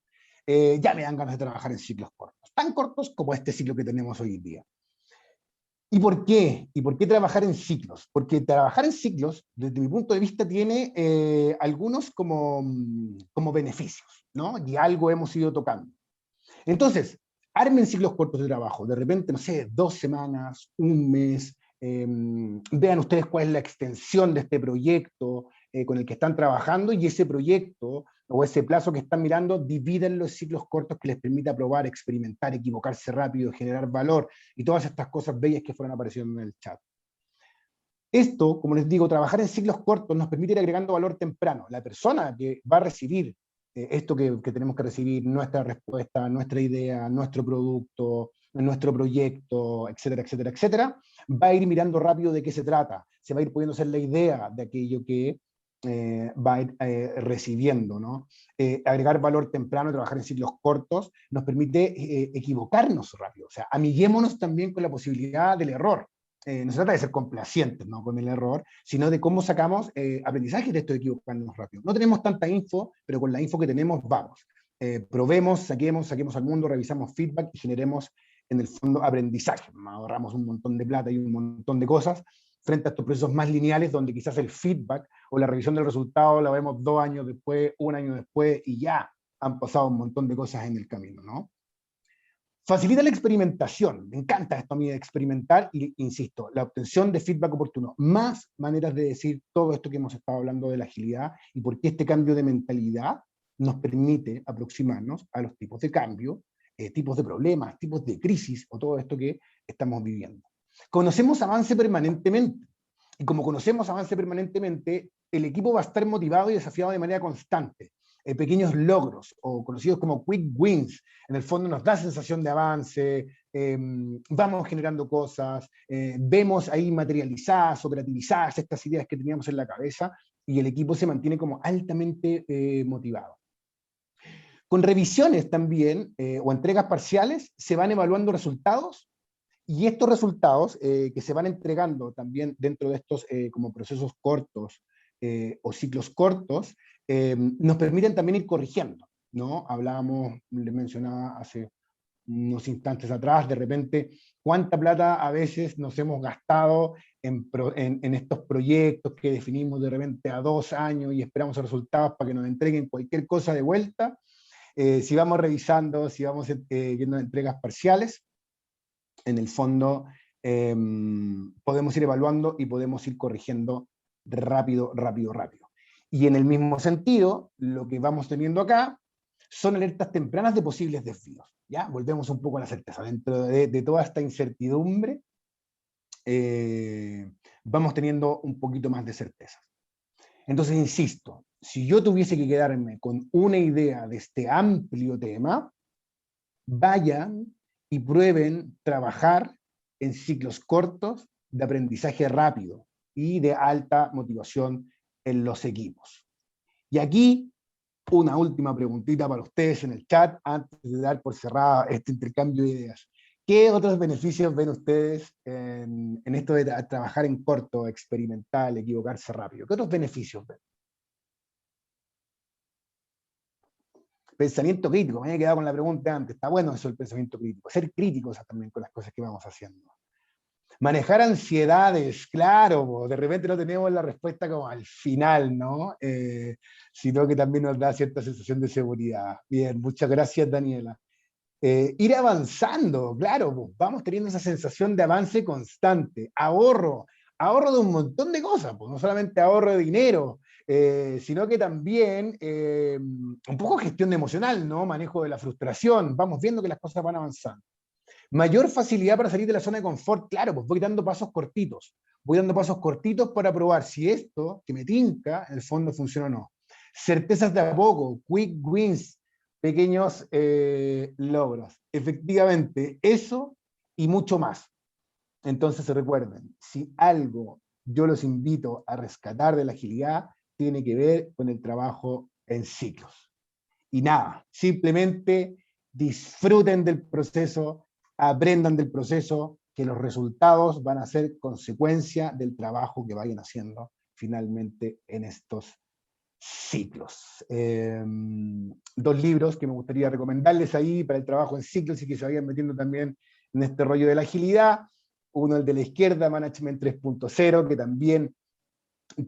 ya me dan ganas de trabajar en ciclos cortos, tan cortos como este ciclo que tenemos hoy en día. ¿Y por qué? ¿Y por qué trabajar en ciclos? Porque trabajar en ciclos, desde mi punto de vista, tiene algunos como beneficios, ¿no? Y algo hemos ido tocando. Entonces, armen ciclos cortos de trabajo, de repente, no sé, 2 semanas, un mes, vean ustedes cuál es la extensión de este proyecto con el que están trabajando, y ese proyecto o ese plazo que están mirando, dividen los ciclos cortos que les permita probar, experimentar, equivocarse rápido, generar valor y todas estas cosas bellas que fueron apareciendo en el chat. Esto, como les digo, trabajar en ciclos cortos nos permite ir agregando valor temprano. La persona que va a recibir esto que tenemos que recibir, nuestra respuesta, nuestra idea, nuestro producto, nuestro proyecto, etcétera, etcétera, etcétera, va a ir mirando rápido de qué se trata, se va a ir pudiendo hacer la idea de aquello que va a ir recibiendo, ¿no? Agregar valor temprano, trabajar en ciclos cortos, nos permite equivocarnos rápido, o sea, amiguémonos también con la posibilidad del error. No se trata de ser complacientes, ¿no?, con el error, sino de cómo sacamos aprendizaje de esto de equivocarnos rápido. No tenemos tanta info, pero con la info que tenemos vamos. Probemos, saquemos al mundo, revisamos feedback y generemos en el fondo aprendizaje. Ahorramos un montón de plata y un montón de cosas frente a estos procesos más lineales donde quizás el feedback o la revisión del resultado la vemos 2 años después, 1 año después, y ya han pasado un montón de cosas en el camino, ¿no? Facilita la experimentación, me encanta esto a mí de experimentar, y insisto, la obtención de feedback oportuno, más maneras de decir todo esto que hemos estado hablando de la agilidad y por qué este cambio de mentalidad nos permite aproximarnos a los tipos de cambio, tipos de problemas, tipos de crisis o todo esto que estamos viviendo. Conocemos avance permanentemente, y como conocemos avance permanentemente, el equipo va a estar motivado y desafiado de manera constante. Pequeños logros, o conocidos como quick wins, en el fondo nos da sensación de avance, vamos generando cosas, vemos ahí materializadas, operativizadas estas ideas que teníamos en la cabeza, y el equipo se mantiene como altamente motivado. Con revisiones también, o entregas parciales, se van evaluando resultados, y estos resultados que se van entregando también dentro de estos como procesos cortos o ciclos cortos, nos permiten también ir corrigiendo, ¿no? Hablábamos, les mencionaba hace unos instantes atrás, de repente, cuánta plata a veces nos hemos gastado en estos proyectos que definimos de repente a 2 años y esperamos resultados para que nos entreguen cualquier cosa de vuelta. Si vamos revisando, si vamos viendo entregas parciales, en el fondo podemos ir evaluando y podemos ir corrigiendo rápido, rápido, rápido. Y en el mismo sentido, lo que vamos teniendo acá son alertas tempranas de posibles desvíos. ¿Ya? Volvemos un poco a la certeza. Dentro de toda esta incertidumbre, vamos teniendo un poquito más de certeza. Entonces, insisto, si yo tuviese que quedarme con una idea de este amplio tema, vayan y prueben trabajar en ciclos cortos de aprendizaje rápido y de alta motivación en los equipos. Y aquí, una última preguntita para ustedes en el chat, antes de dar por cerrada este intercambio de ideas. ¿Qué otros beneficios ven ustedes en esto de trabajar en corto, experimental, equivocarse rápido? ¿Qué otros beneficios ven? Pensamiento crítico, me había quedado con la pregunta antes, está bueno eso el pensamiento crítico, ser críticos también con las cosas que vamos haciendo. Manejar ansiedades, claro, de repente no tenemos la respuesta como al final, ¿no? Sino que también nos da cierta sensación de seguridad. Bien, muchas gracias, Daniela. Ir avanzando, claro, pues, vamos teniendo esa sensación de avance constante, ahorro de un montón de cosas, pues, no solamente ahorro de dinero, sino que también un poco gestión emocional, ¿no? Manejo de la frustración, vamos viendo que las cosas van avanzando. Mayor facilidad para salir de la zona de confort, claro, pues voy dando pasos cortitos para probar si esto que me tinca, en el fondo funciona o no. Certezas de a poco, quick wins, pequeños logros. Efectivamente, eso y mucho más. Entonces recuerden, si algo yo los invito a rescatar de la agilidad, tiene que ver con el trabajo en ciclos. Y nada, simplemente disfruten del proceso, aprendan del proceso, que los resultados van a ser consecuencia del trabajo que vayan haciendo finalmente en estos ciclos. Dos libros que me gustaría recomendarles ahí para el trabajo en ciclos y que se vayan metiendo también en este rollo de la agilidad. Uno, el de la izquierda, Management 3.0, que también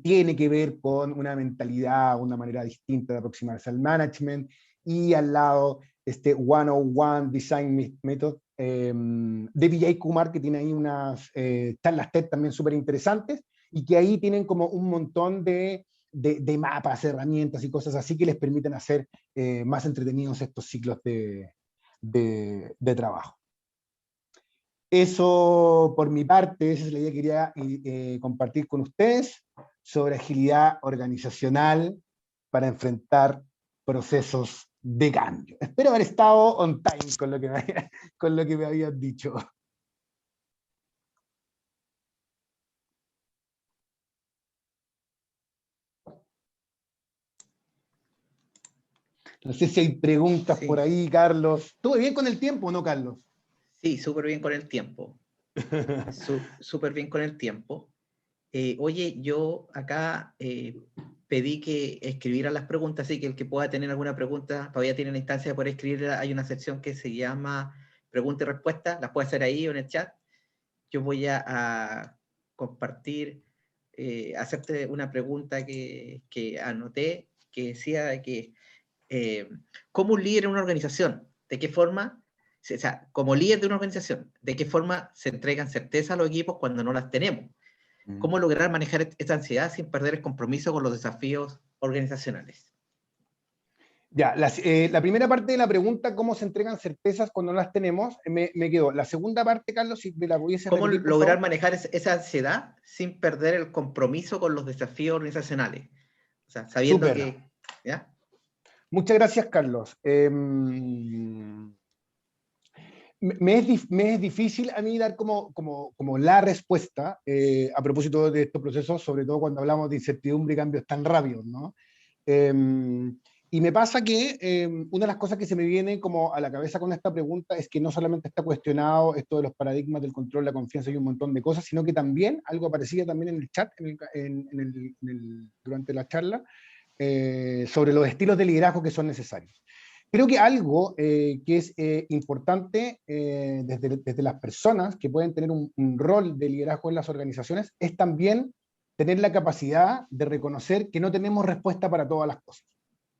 tiene que ver con una mentalidad, una manera distinta de aproximarse al management, y al lado este 101 Design Method de Vijay Kumar, que tiene ahí unas charlas TED también súper interesantes, y que ahí tienen como un montón de mapas, herramientas y cosas así que les permiten hacer más entretenidos estos ciclos de trabajo. Eso por mi parte, esa es la idea que quería compartir con ustedes sobre agilidad organizacional para enfrentar procesos de cambio. Espero haber estado on time con lo que me habían dicho. No sé si hay preguntas por ahí, Carlos. ¿Estuve bien con el tiempo o no, Carlos? Sí, súper bien con el tiempo. Súper bien con el tiempo. Oye, yo acá pedí que escribieran las preguntas, así que el que pueda tener alguna pregunta, todavía tiene la instancia de poder escribirla. Hay una sección que se llama pregunta y respuesta, las puede hacer ahí o en el chat. Yo voy a compartir, hacerte una pregunta que anoté, que decía que como un líder en una organización, ¿de qué forma, o sea, como líder de una organización, de qué forma se entregan certeza a los equipos cuando no las tenemos? ¿Cómo lograr manejar esta ansiedad sin perder el compromiso con los desafíos organizacionales? Ya, la primera parte de la pregunta, ¿cómo se entregan certezas cuando no las tenemos? Me quedó. La segunda parte, Carlos, si me la pudiese ¿Cómo repetir, por lograr favor. manejar esa ansiedad sin perder el compromiso con los desafíos organizacionales? O sea, sabiendo Súper. que... ¿ya? Muchas gracias, Carlos. Me es difícil a mí dar como la respuesta a propósito de estos procesos, sobre todo cuando hablamos de incertidumbre y cambios tan rápidos, ¿no? Y me pasa que una de las cosas que se me viene como a la cabeza con esta pregunta es que no solamente está cuestionado esto de los paradigmas del control, la confianza y un montón de cosas, sino que también, algo aparecía también en el chat, durante la charla, sobre los estilos de liderazgo que son necesarios. Creo que algo que es importante desde las personas que pueden tener un rol de liderazgo en las organizaciones es también tener la capacidad de reconocer que no tenemos respuesta para todas las cosas.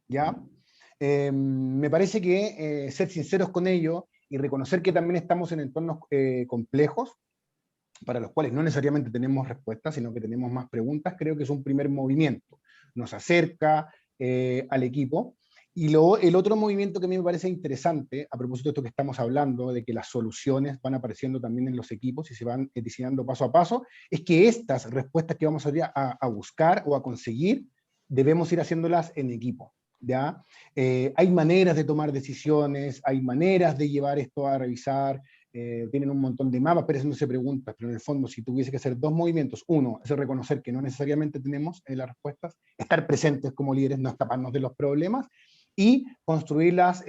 ¿Ya? Me parece que ser sinceros con ello y reconocer que también estamos en entornos complejos, para los cuales no necesariamente tenemos respuestas, sino que tenemos más preguntas, creo que es un primer movimiento. Nos acerca al equipo. Y el otro movimiento que a mí me parece interesante, a propósito de esto que estamos hablando, de que las soluciones van apareciendo también en los equipos y se van diseñando paso a paso, es que estas respuestas que vamos a buscar o a conseguir, debemos ir haciéndolas en equipo. ¿Ya? Hay maneras de tomar decisiones, hay maneras de llevar esto a revisar, tienen un montón de mapas, pero haciéndose preguntas, pero en el fondo si tuviese que hacer dos movimientos, uno es reconocer que no necesariamente tenemos las respuestas, estar presentes como líderes, no escaparnos de los problemas, y construir las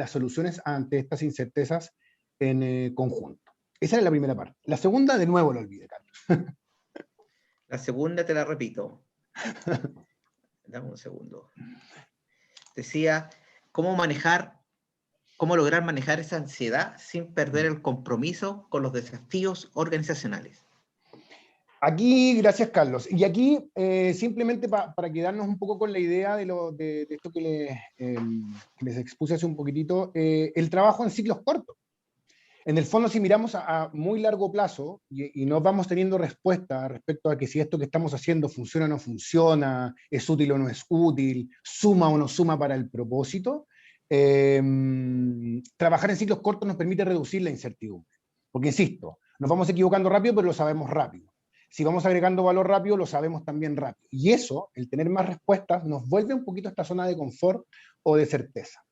soluciones ante estas incertezas en conjunto. Esa es la primera parte. La segunda, de nuevo, lo olvidé, Carlos. La segunda te la repito. Dame un segundo. Decía, cómo cómo lograr manejar esa ansiedad sin perder el compromiso con los desafíos organizacionales. Aquí, gracias Carlos. Y aquí, simplemente para quedarnos un poco con la idea de esto que les expuse hace un poquitito, el trabajo en ciclos cortos. En el fondo, si miramos a muy largo plazo y no vamos teniendo respuesta respecto a que si esto que estamos haciendo funciona o no funciona, es útil o no es útil, suma o no suma para el propósito, trabajar en ciclos cortos nos permite reducir la incertidumbre. Porque, insisto, nos vamos equivocando rápido, pero lo sabemos rápido. Si vamos agregando valor rápido, lo sabemos también rápido. Y eso, el tener más respuestas, nos vuelve un poquito a esta zona de confort o de certeza.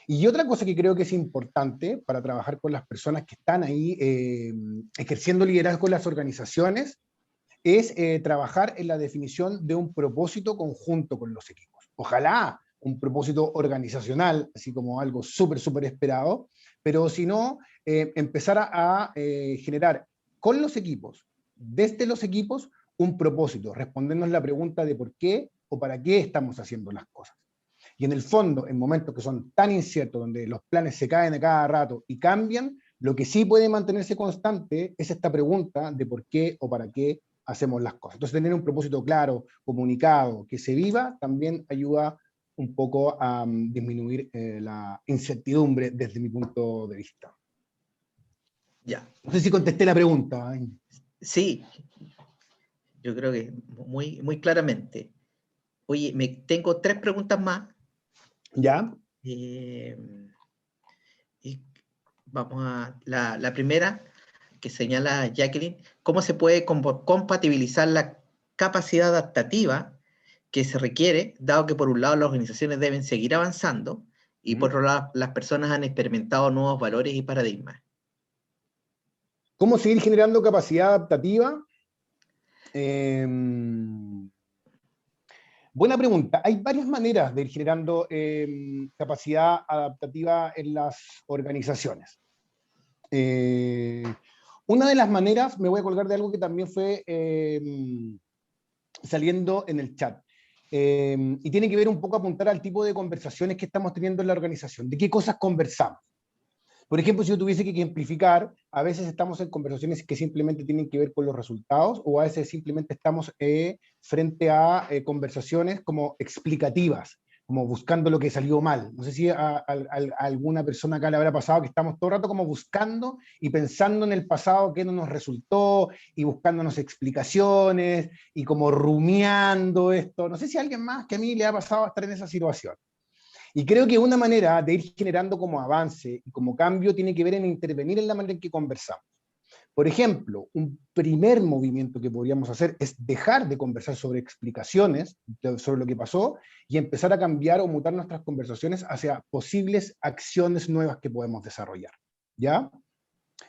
Y otra cosa que creo que es importante para trabajar con las personas que están ahí ejerciendo liderazgo en las organizaciones es trabajar en la definición de un propósito conjunto con los equipos. Ojalá un propósito organizacional, así como algo súper esperado, pero si no, empezar a generar con los equipos, desde los equipos, un propósito, respondernos la pregunta de por qué o para qué estamos haciendo las cosas. Y en el fondo, en momentos que son tan inciertos, donde los planes se caen a cada rato y cambian, lo que sí puede mantenerse constante es esta pregunta de por qué o para qué hacemos las cosas. Entonces, tener un propósito claro, comunicado, que se viva, también ayuda un poco a disminuir la incertidumbre desde mi punto de vista. Ya. No sé si contesté la pregunta. Sí, yo creo que muy claramente. Oye, tengo 3 preguntas más. ¿Ya? Y vamos a la primera, que señala Jacqueline, ¿cómo se puede compatibilizar la capacidad adaptativa que se requiere, dado que por un lado las organizaciones deben seguir avanzando y por otro lado las personas han experimentado nuevos valores y paradigmas? ¿Cómo seguir generando capacidad adaptativa? Buena pregunta. Hay varias maneras de ir generando capacidad adaptativa en las organizaciones. Una de las maneras, me voy a colgar de algo que también fue saliendo en el chat, y tiene que ver un poco apuntar al tipo de conversaciones que estamos teniendo en la organización, de qué cosas conversamos. Por ejemplo, si yo tuviese que ejemplificar, a veces estamos en conversaciones que simplemente tienen que ver con los resultados, o a veces simplemente estamos frente a conversaciones como explicativas, como buscando lo que salió mal. No sé si a alguna persona acá le habrá pasado que estamos todo el rato como buscando y pensando en el pasado qué no nos resultó, y buscándonos explicaciones, y como rumiando esto. No sé si a alguien más que a mí le ha pasado estar en esa situación. Y creo que una manera de ir generando como avance y como cambio tiene que ver en intervenir en la manera en que conversamos. Por ejemplo, un primer movimiento que podríamos hacer es dejar de conversar sobre explicaciones, sobre lo que pasó, y empezar a cambiar o mutar nuestras conversaciones hacia posibles acciones nuevas que podemos desarrollar. ¿Ya?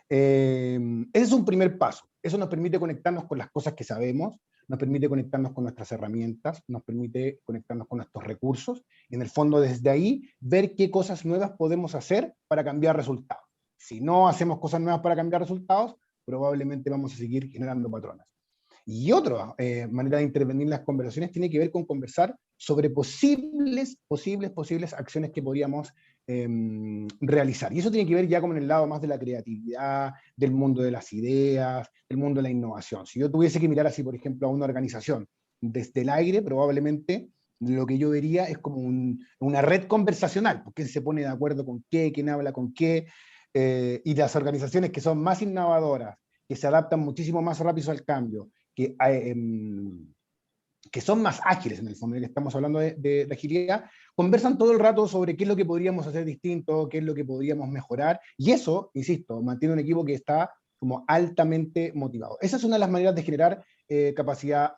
Ese es un primer paso. Eso nos permite conectarnos con las cosas que sabemos, nos permite conectarnos con nuestras herramientas, nos permite conectarnos con nuestros recursos, y en el fondo desde ahí ver qué cosas nuevas podemos hacer para cambiar resultados. Si no hacemos cosas nuevas para cambiar resultados, probablemente vamos a seguir generando patrones. Y otra manera de intervenir en las conversaciones tiene que ver con conversar sobre posibles acciones que podríamos realizar. Y eso tiene que ver ya con el lado más de la creatividad, del mundo de las ideas, del mundo de la innovación. Si yo tuviese que mirar así, por ejemplo, a una organización desde el aire, probablemente lo que yo vería es como una red conversacional, porque se pone de acuerdo con qué, quién habla con qué, y las organizaciones que son más innovadoras, que se adaptan muchísimo más rápido al cambio, que son más ágiles en el fondo, que estamos hablando de agilidad, conversan todo el rato sobre qué es lo que podríamos hacer distinto, qué es lo que podríamos mejorar, y eso, insisto, mantiene un equipo que está como altamente motivado. Esa es una de las maneras de generar capacidad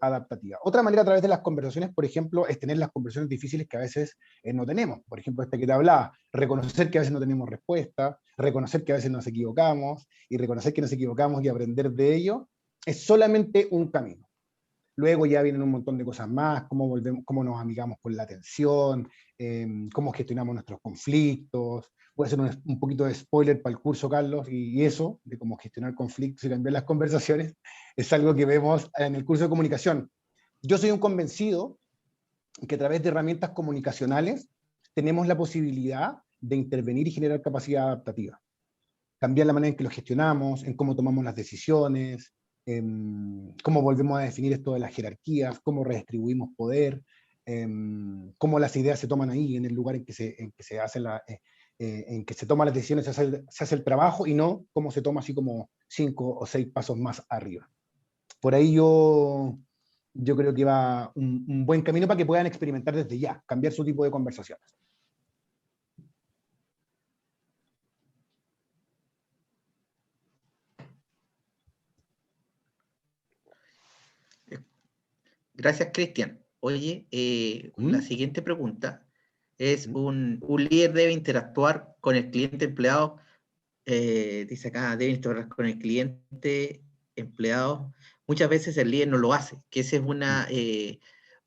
adaptativa. Otra manera a través de las conversaciones, por ejemplo, es tener las conversaciones difíciles que a veces no tenemos. Por ejemplo, esta que te hablaba, reconocer que a veces no tenemos respuesta, reconocer que a veces nos equivocamos, y reconocer que nos equivocamos y aprender de ello, es solamente un camino. Luego ya vienen un montón de cosas más, cómo nos amigamos con la atención, cómo gestionamos nuestros conflictos. Voy a hacer un poquito de spoiler para el curso, Carlos, y eso, de cómo gestionar conflictos y cambiar las conversaciones, es algo que vemos en el curso de comunicación. Yo soy un convencido que a través de herramientas comunicacionales tenemos la posibilidad de intervenir y generar capacidad adaptativa. Cambiar la manera en que lo gestionamos, en cómo tomamos las decisiones, en cómo volvemos a definir esto de las jerarquías, cómo redistribuimos poder, cómo las ideas se toman ahí, en el lugar en que se hace en que se toman las decisiones, se hace el trabajo, y no cómo se toma así como 5 o 6 pasos más arriba. Por ahí yo creo que va un buen camino para que puedan experimentar desde ya, cambiar su tipo de conversaciones. Gracias, Cristian. Oye, la siguiente pregunta es, un líder debe interactuar con el cliente empleado, dice acá, debe interactuar con el cliente empleado. Muchas veces el líder no lo hace, que ese es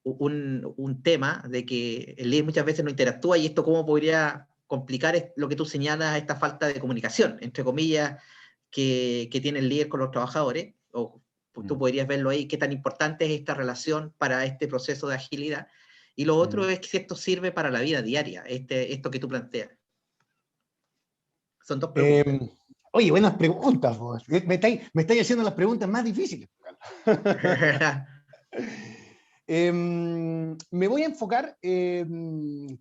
un tema de que el líder muchas veces no interactúa, y esto cómo podría complicar lo que tú señalas, esta falta de comunicación, entre comillas, que tiene el líder con los trabajadores, o tú podrías verlo ahí, qué tan importante es esta relación para este proceso de agilidad. Y lo otro es que si esto sirve para la vida diaria, esto que tú planteas. Son 2 preguntas. Oye, buenas preguntas, vos. Me estáis haciendo las preguntas más difíciles. Me voy a enfocar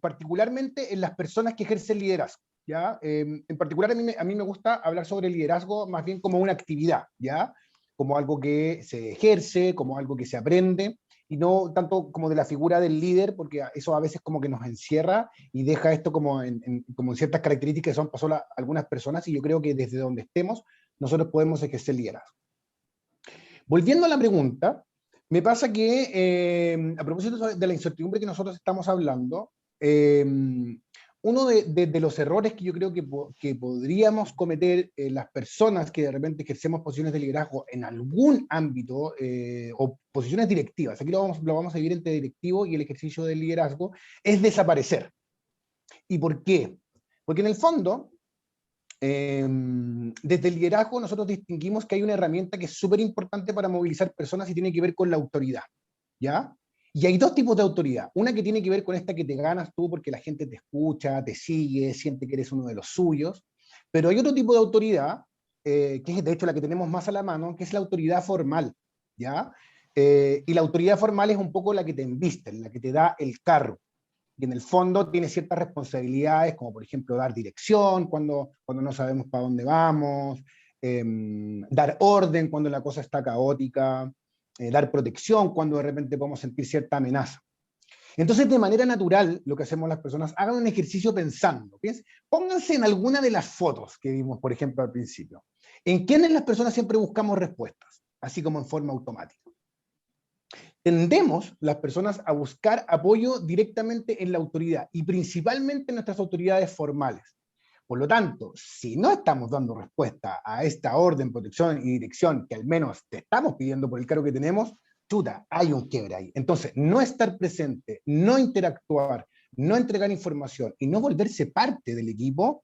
particularmente en las personas que ejercen liderazgo, ¿ya? En particular a mí me gusta hablar sobre el liderazgo más bien como una actividad, ¿ya? Como algo que se ejerce, como algo que se aprende, y no tanto como de la figura del líder, porque eso a veces como que nos encierra y deja esto como en ciertas características que son para algunas personas, y yo creo que desde donde estemos nosotros podemos ejercer liderazgo. Volviendo a la pregunta, me pasa que, a propósito de la incertidumbre que nosotros estamos hablando, uno de los errores que yo creo que podríamos cometer las personas que de repente ejercemos posiciones de liderazgo en algún ámbito, o posiciones directivas, aquí lo vamos a dividir entre directivo y el ejercicio del liderazgo, es desaparecer. ¿Y por qué? Porque en el fondo, desde el liderazgo nosotros distinguimos que hay una herramienta que es súper importante para movilizar personas y tiene que ver con la autoridad, ¿ya? Y hay 2 tipos de autoridad. Una que tiene que ver con esta que te ganas tú porque la gente te escucha, te sigue, siente que eres uno de los suyos. Pero hay otro tipo de autoridad, que es de hecho la que tenemos más a la mano, que es la autoridad formal, ¿ya? Y la autoridad formal es un poco la que te embiste, la que te da el cargo. Y en el fondo tiene ciertas responsabilidades, como por ejemplo dar dirección cuando no sabemos para dónde vamos, dar orden cuando la cosa está caótica, dar protección cuando de repente podemos sentir cierta amenaza. Entonces, de manera natural, lo que hacemos las personas, hagan un ejercicio pensando. Pónganse en alguna de las fotos que vimos, por ejemplo, al principio. ¿En quiénes las personas siempre buscamos respuestas? Así como en forma automática. Tendemos las personas a buscar apoyo directamente en la autoridad y principalmente en nuestras autoridades formales. Por lo tanto, si no estamos dando respuesta a esta orden, protección y dirección que al menos te estamos pidiendo por el cargo que tenemos, chuta, hay un quiebre ahí. Entonces, no estar presente, no interactuar, no entregar información y no volverse parte del equipo,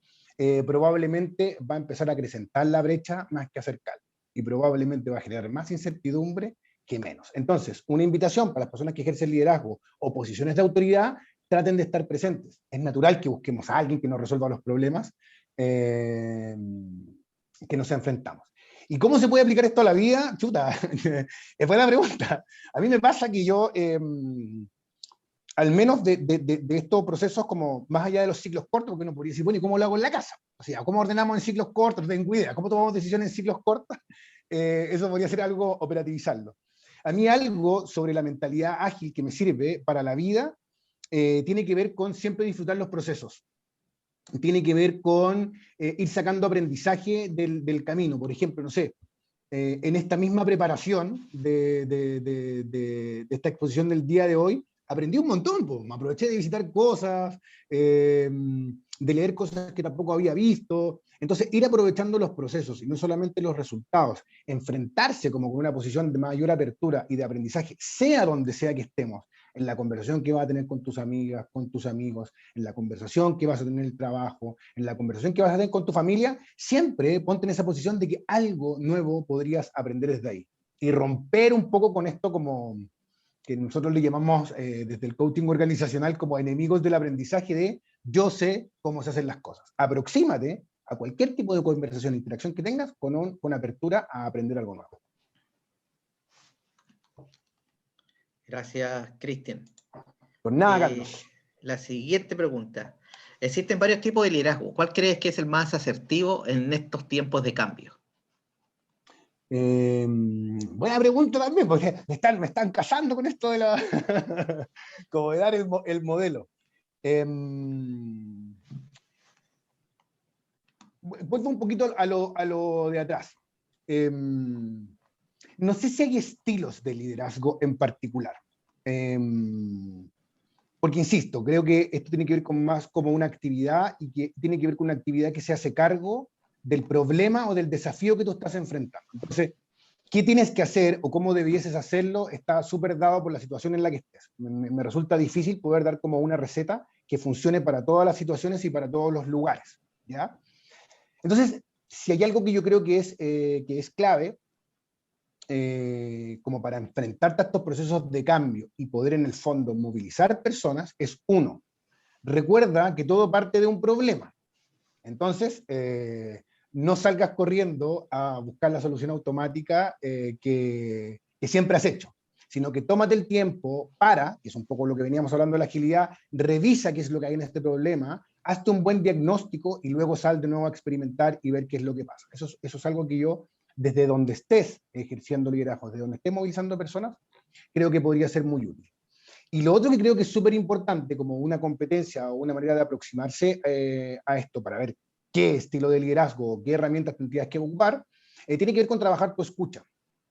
probablemente va a empezar a acrecentar la brecha más que acercarla. Y probablemente va a generar más incertidumbre que menos. Entonces, una invitación para las personas que ejercen liderazgo o posiciones de autoridad: traten de estar presentes. Es natural que busquemos a alguien que nos resuelva los problemas que nos enfrentamos. ¿Y cómo se puede aplicar esto a la vida? Chuta, es buena pregunta. A mí me pasa que yo, al menos de estos procesos, como más allá de los ciclos cortos, porque uno podría decir, bueno, ¿y cómo lo hago en la casa? O sea, ¿cómo ordenamos en ciclos cortos? No tengo idea. ¿Cómo tomamos decisiones en ciclos cortos? Eso podría ser algo operativizarlo. A mí algo sobre la mentalidad ágil que me sirve para la vida tiene que ver con siempre disfrutar los procesos. Tiene que ver con ir sacando aprendizaje del camino. Por ejemplo, no sé, en esta misma preparación de esta exposición del día de hoy, aprendí un montón, pues. Me aproveché de visitar cosas, de leer cosas que tampoco había visto. Entonces, ir aprovechando los procesos y no solamente los resultados, enfrentarse como con una posición de mayor apertura y de aprendizaje, sea donde sea que estemos, en la conversación que vas a tener con tus amigas, con tus amigos, en la conversación que vas a tener en el trabajo, en la conversación que vas a tener con tu familia, siempre ponte en esa posición de que algo nuevo podrías aprender desde ahí. Y romper un poco con esto como que nosotros le llamamos desde el coaching organizacional como enemigos del aprendizaje de yo sé cómo se hacen las cosas. Aproxímate a cualquier tipo de conversación, interacción que tengas con apertura a aprender algo nuevo. Gracias, Cristian. Por nada, Carlos. La siguiente pregunta. Existen varios tipos de liderazgo. ¿Cuál crees que es el más asertivo en estos tiempos de cambio? Buena pregunta también, porque me están casando con esto de la como de dar el modelo. Vuelvo un poquito a lo de atrás. No sé si hay estilos de liderazgo en particular. Porque insisto, creo que esto tiene que ver con más como una actividad y que tiene que ver con una actividad que se hace cargo del problema o del desafío que tú estás enfrentando. Entonces, ¿qué tienes que hacer o cómo debieses hacerlo? Está súper dado por la situación en la que estés. Me resulta difícil poder dar como una receta que funcione para todas las situaciones y para todos los lugares, ¿ya? Entonces, si hay algo que yo creo que es clave, como para enfrentarte a estos procesos de cambio y poder en el fondo movilizar personas, es uno, recuerda que todo parte de un problema. Entonces, no salgas corriendo a buscar la solución automática que siempre has hecho, sino que tómate el tiempo que es un poco lo que veníamos hablando de la agilidad, revisa qué es lo que hay en este problema, hazte un buen diagnóstico y luego sal de nuevo a experimentar y ver qué es lo que pasa. Eso es algo que yo, desde donde estés ejerciendo liderazgo, desde donde estés movilizando personas, creo que podría ser muy útil. Y lo otro que creo que es súper importante como una competencia o una manera de aproximarse a esto para ver qué estilo de liderazgo, qué herramientas tendrías que ocupar, tiene que ver con trabajar tu escucha.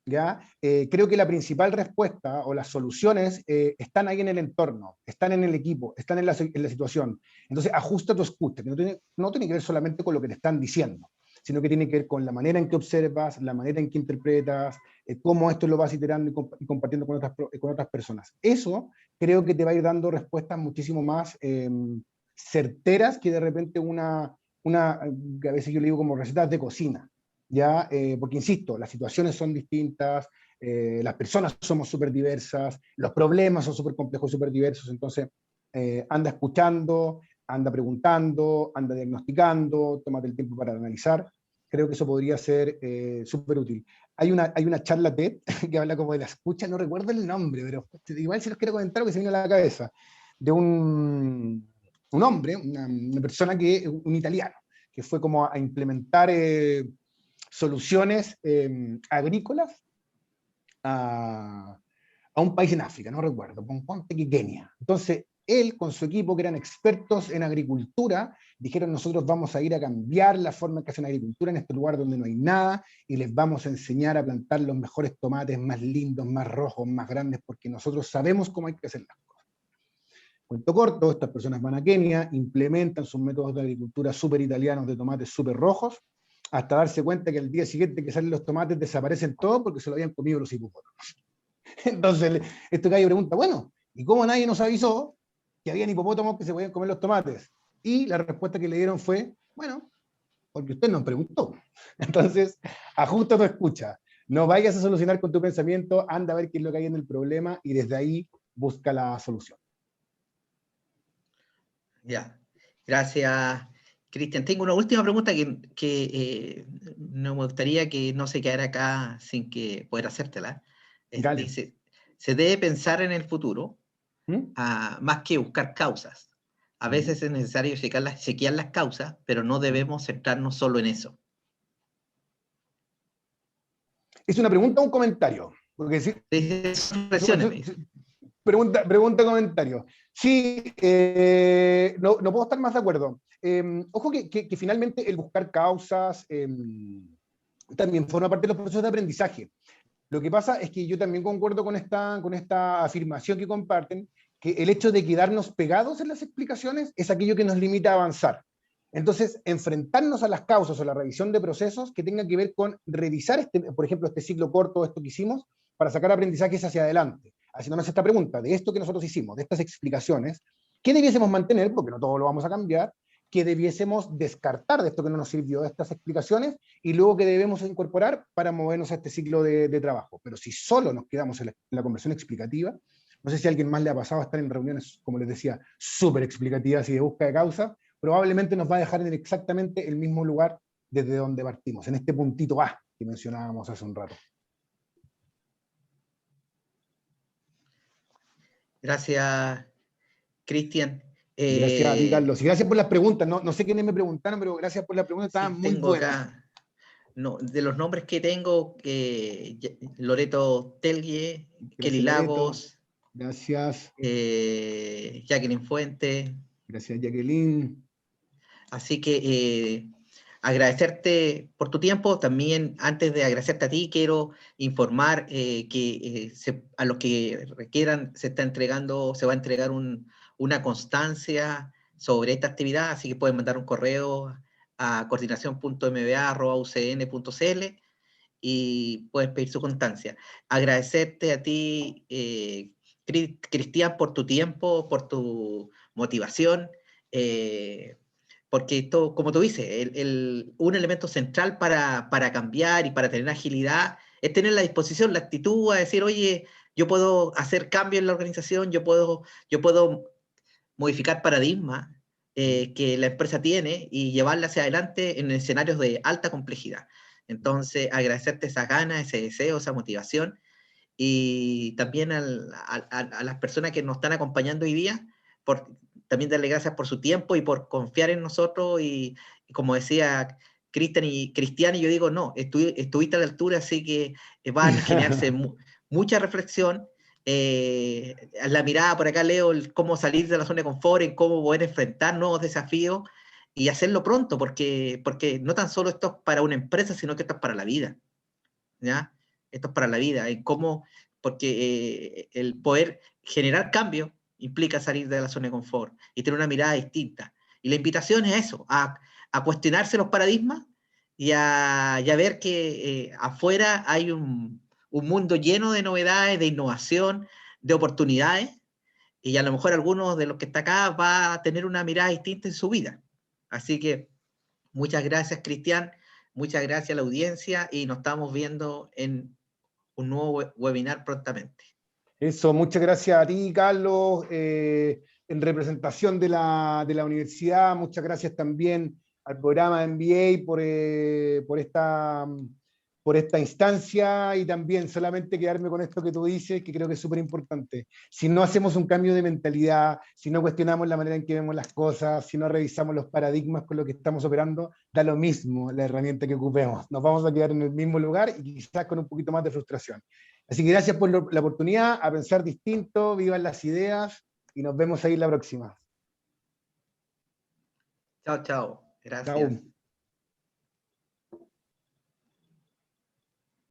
¿Ya? Creo que la principal respuesta o las soluciones están ahí en el entorno, están en el equipo, están en la situación. Entonces, ajusta tu escucha, que no tiene que ver solamente con lo que te están diciendo, sino que tiene que ver con la manera en que observas, la manera en que interpretas, cómo esto lo vas iterando y compartiendo con otras personas. Eso creo que te va a ir dando respuestas muchísimo más certeras que de repente que a veces yo le digo como recetas de cocina. ¿Ya? Porque insisto, las situaciones son distintas, las personas somos súper diversas, los problemas son súper complejos y súper diversos, entonces anda escuchando, anda preguntando, anda diagnosticando, tómate el tiempo para analizar. Creo que eso podría ser súper útil. Hay una charla TED que habla como de la escucha, no recuerdo el nombre, pero igual si los quiero comentar lo que se viene a la cabeza, de un hombre, una persona un italiano, que fue como a implementar soluciones agrícolas a un país en África, no recuerdo, ponte que Kenia. Entonces, él con su equipo, que eran expertos en agricultura, dijeron: nosotros vamos a ir a cambiar la forma en que hacen agricultura en este lugar donde no hay nada, y les vamos a enseñar a plantar los mejores tomates, más lindos, más rojos, más grandes, porque nosotros sabemos cómo hay que hacer las cosas. Cuento corto, estas personas van a Kenia, implementan sus métodos de agricultura súper italianos de tomates súper rojos, hasta darse cuenta que el día siguiente que salen los tomates desaparecen todos porque se lo habían comido los hipopótamos. Entonces, este gallo pregunta: bueno, ¿y cómo nadie nos avisó que habían hipopótamos que se podían comer los tomates? Y la respuesta que le dieron fue: bueno, porque usted nos preguntó. Entonces, ajusta tu escucha. No vayas a solucionar con tu pensamiento, anda a ver qué es lo que hay en el problema y desde ahí busca la solución. Ya, gracias, Cristian. Tengo una última pregunta que no me gustaría que no se quedara acá sin que poder hacértela. Dice, se debe pensar en el futuro más que buscar causas. A veces es necesario chequear las causas, pero no debemos centrarnos solo en eso. ¿Es una pregunta o un comentario? Porque sí, pregunta, comentario. Sí, no puedo estar más de acuerdo. Ojo que finalmente el buscar causas también forma parte de los procesos de aprendizaje. Lo que pasa es que yo también concuerdo con esta afirmación que comparten, que el hecho de quedarnos pegados en las explicaciones es aquello que nos limita a avanzar. Entonces, enfrentarnos a las causas o la revisión de procesos que tengan que ver con revisar, por ejemplo, este ciclo corto, esto que hicimos, para sacar aprendizajes hacia adelante. Haciéndonos esta pregunta, de esto que nosotros hicimos, de estas explicaciones, ¿qué debiésemos mantener? Porque no todo lo vamos a cambiar. ¿Qué debiésemos descartar de esto que no nos sirvió, de estas explicaciones? Y luego ¿qué debemos incorporar para movernos a este ciclo de trabajo? Pero si solo nos quedamos en la conversión explicativa, No sé si a alguien más le ha pasado estar en reuniones, como les decía, súper explicativas y de búsqueda de causa, probablemente nos va a dejar en exactamente el mismo lugar desde donde partimos, en este puntito A que mencionábamos hace un rato. Gracias, Cristian. Gracias a ti, Carlos. Y gracias por las preguntas. No sé quiénes me preguntaron, pero gracias por las preguntas, estaban Sí, muy tengo buenas. acá, no, de los nombres que tengo, Loreto Telgue, Kelly Gracias, Loreto. Lagos, Gracias. Jacqueline Fuente. Gracias, Jacqueline. Así que agradecerte por tu tiempo. También, antes de agradecerte a ti, quiero informar que a los que requieran se va a entregar una constancia sobre esta actividad, así que pueden mandar un correo a coordinación.mba@ucn.cl y puedes pedir su constancia. Agradecerte a ti, Cristian, por tu tiempo, por tu motivación, porque esto, como tú dices, un elemento central para cambiar y para tener agilidad es tener la disposición, la actitud a decir, oye, yo puedo hacer cambios en la organización, yo puedo modificar paradigmas que la empresa tiene y llevarla hacia adelante en escenarios de alta complejidad. Entonces, agradecerte esa gana, ese deseo, esa motivación, y también a las personas que nos están acompañando hoy día, también darle gracias por su tiempo y por confiar en nosotros, y como decía Cristian, y yo digo, no, estuviste a la altura, así que van a generarse mucha reflexión. La mirada por acá, leo cómo salir de la zona de confort, en cómo poder enfrentar nuevos desafíos y hacerlo pronto, porque no tan solo esto es para una empresa, sino que esto es para la vida, ¿ya? Esto es para la vida, porque el poder generar cambio implica salir de la zona de confort y tener una mirada distinta. Y la invitación es eso, a cuestionarse los paradigmas y a ver que afuera hay un mundo lleno de novedades, de innovación, de oportunidades, y a lo mejor algunos de los que está acá va a tener una mirada distinta en su vida. Así que muchas gracias, Cristian, muchas gracias a la audiencia, y nos estamos viendo en un nuevo webinar prontamente. Eso, muchas gracias a ti, Carlos, en representación de la universidad. Muchas gracias también al programa de MBA por esta instancia, y también solamente quedarme con esto que tú dices, que creo que es súper importante. Si no hacemos un cambio de mentalidad, si no cuestionamos la manera en que vemos las cosas, si no revisamos los paradigmas con los que estamos operando, da lo mismo la herramienta que ocupemos. Nos vamos a quedar en el mismo lugar y quizás con un poquito más de frustración. Así que gracias por la oportunidad, a pensar distinto, vivan las ideas, y nos vemos ahí la próxima. Chao, chao. Gracias. Chao.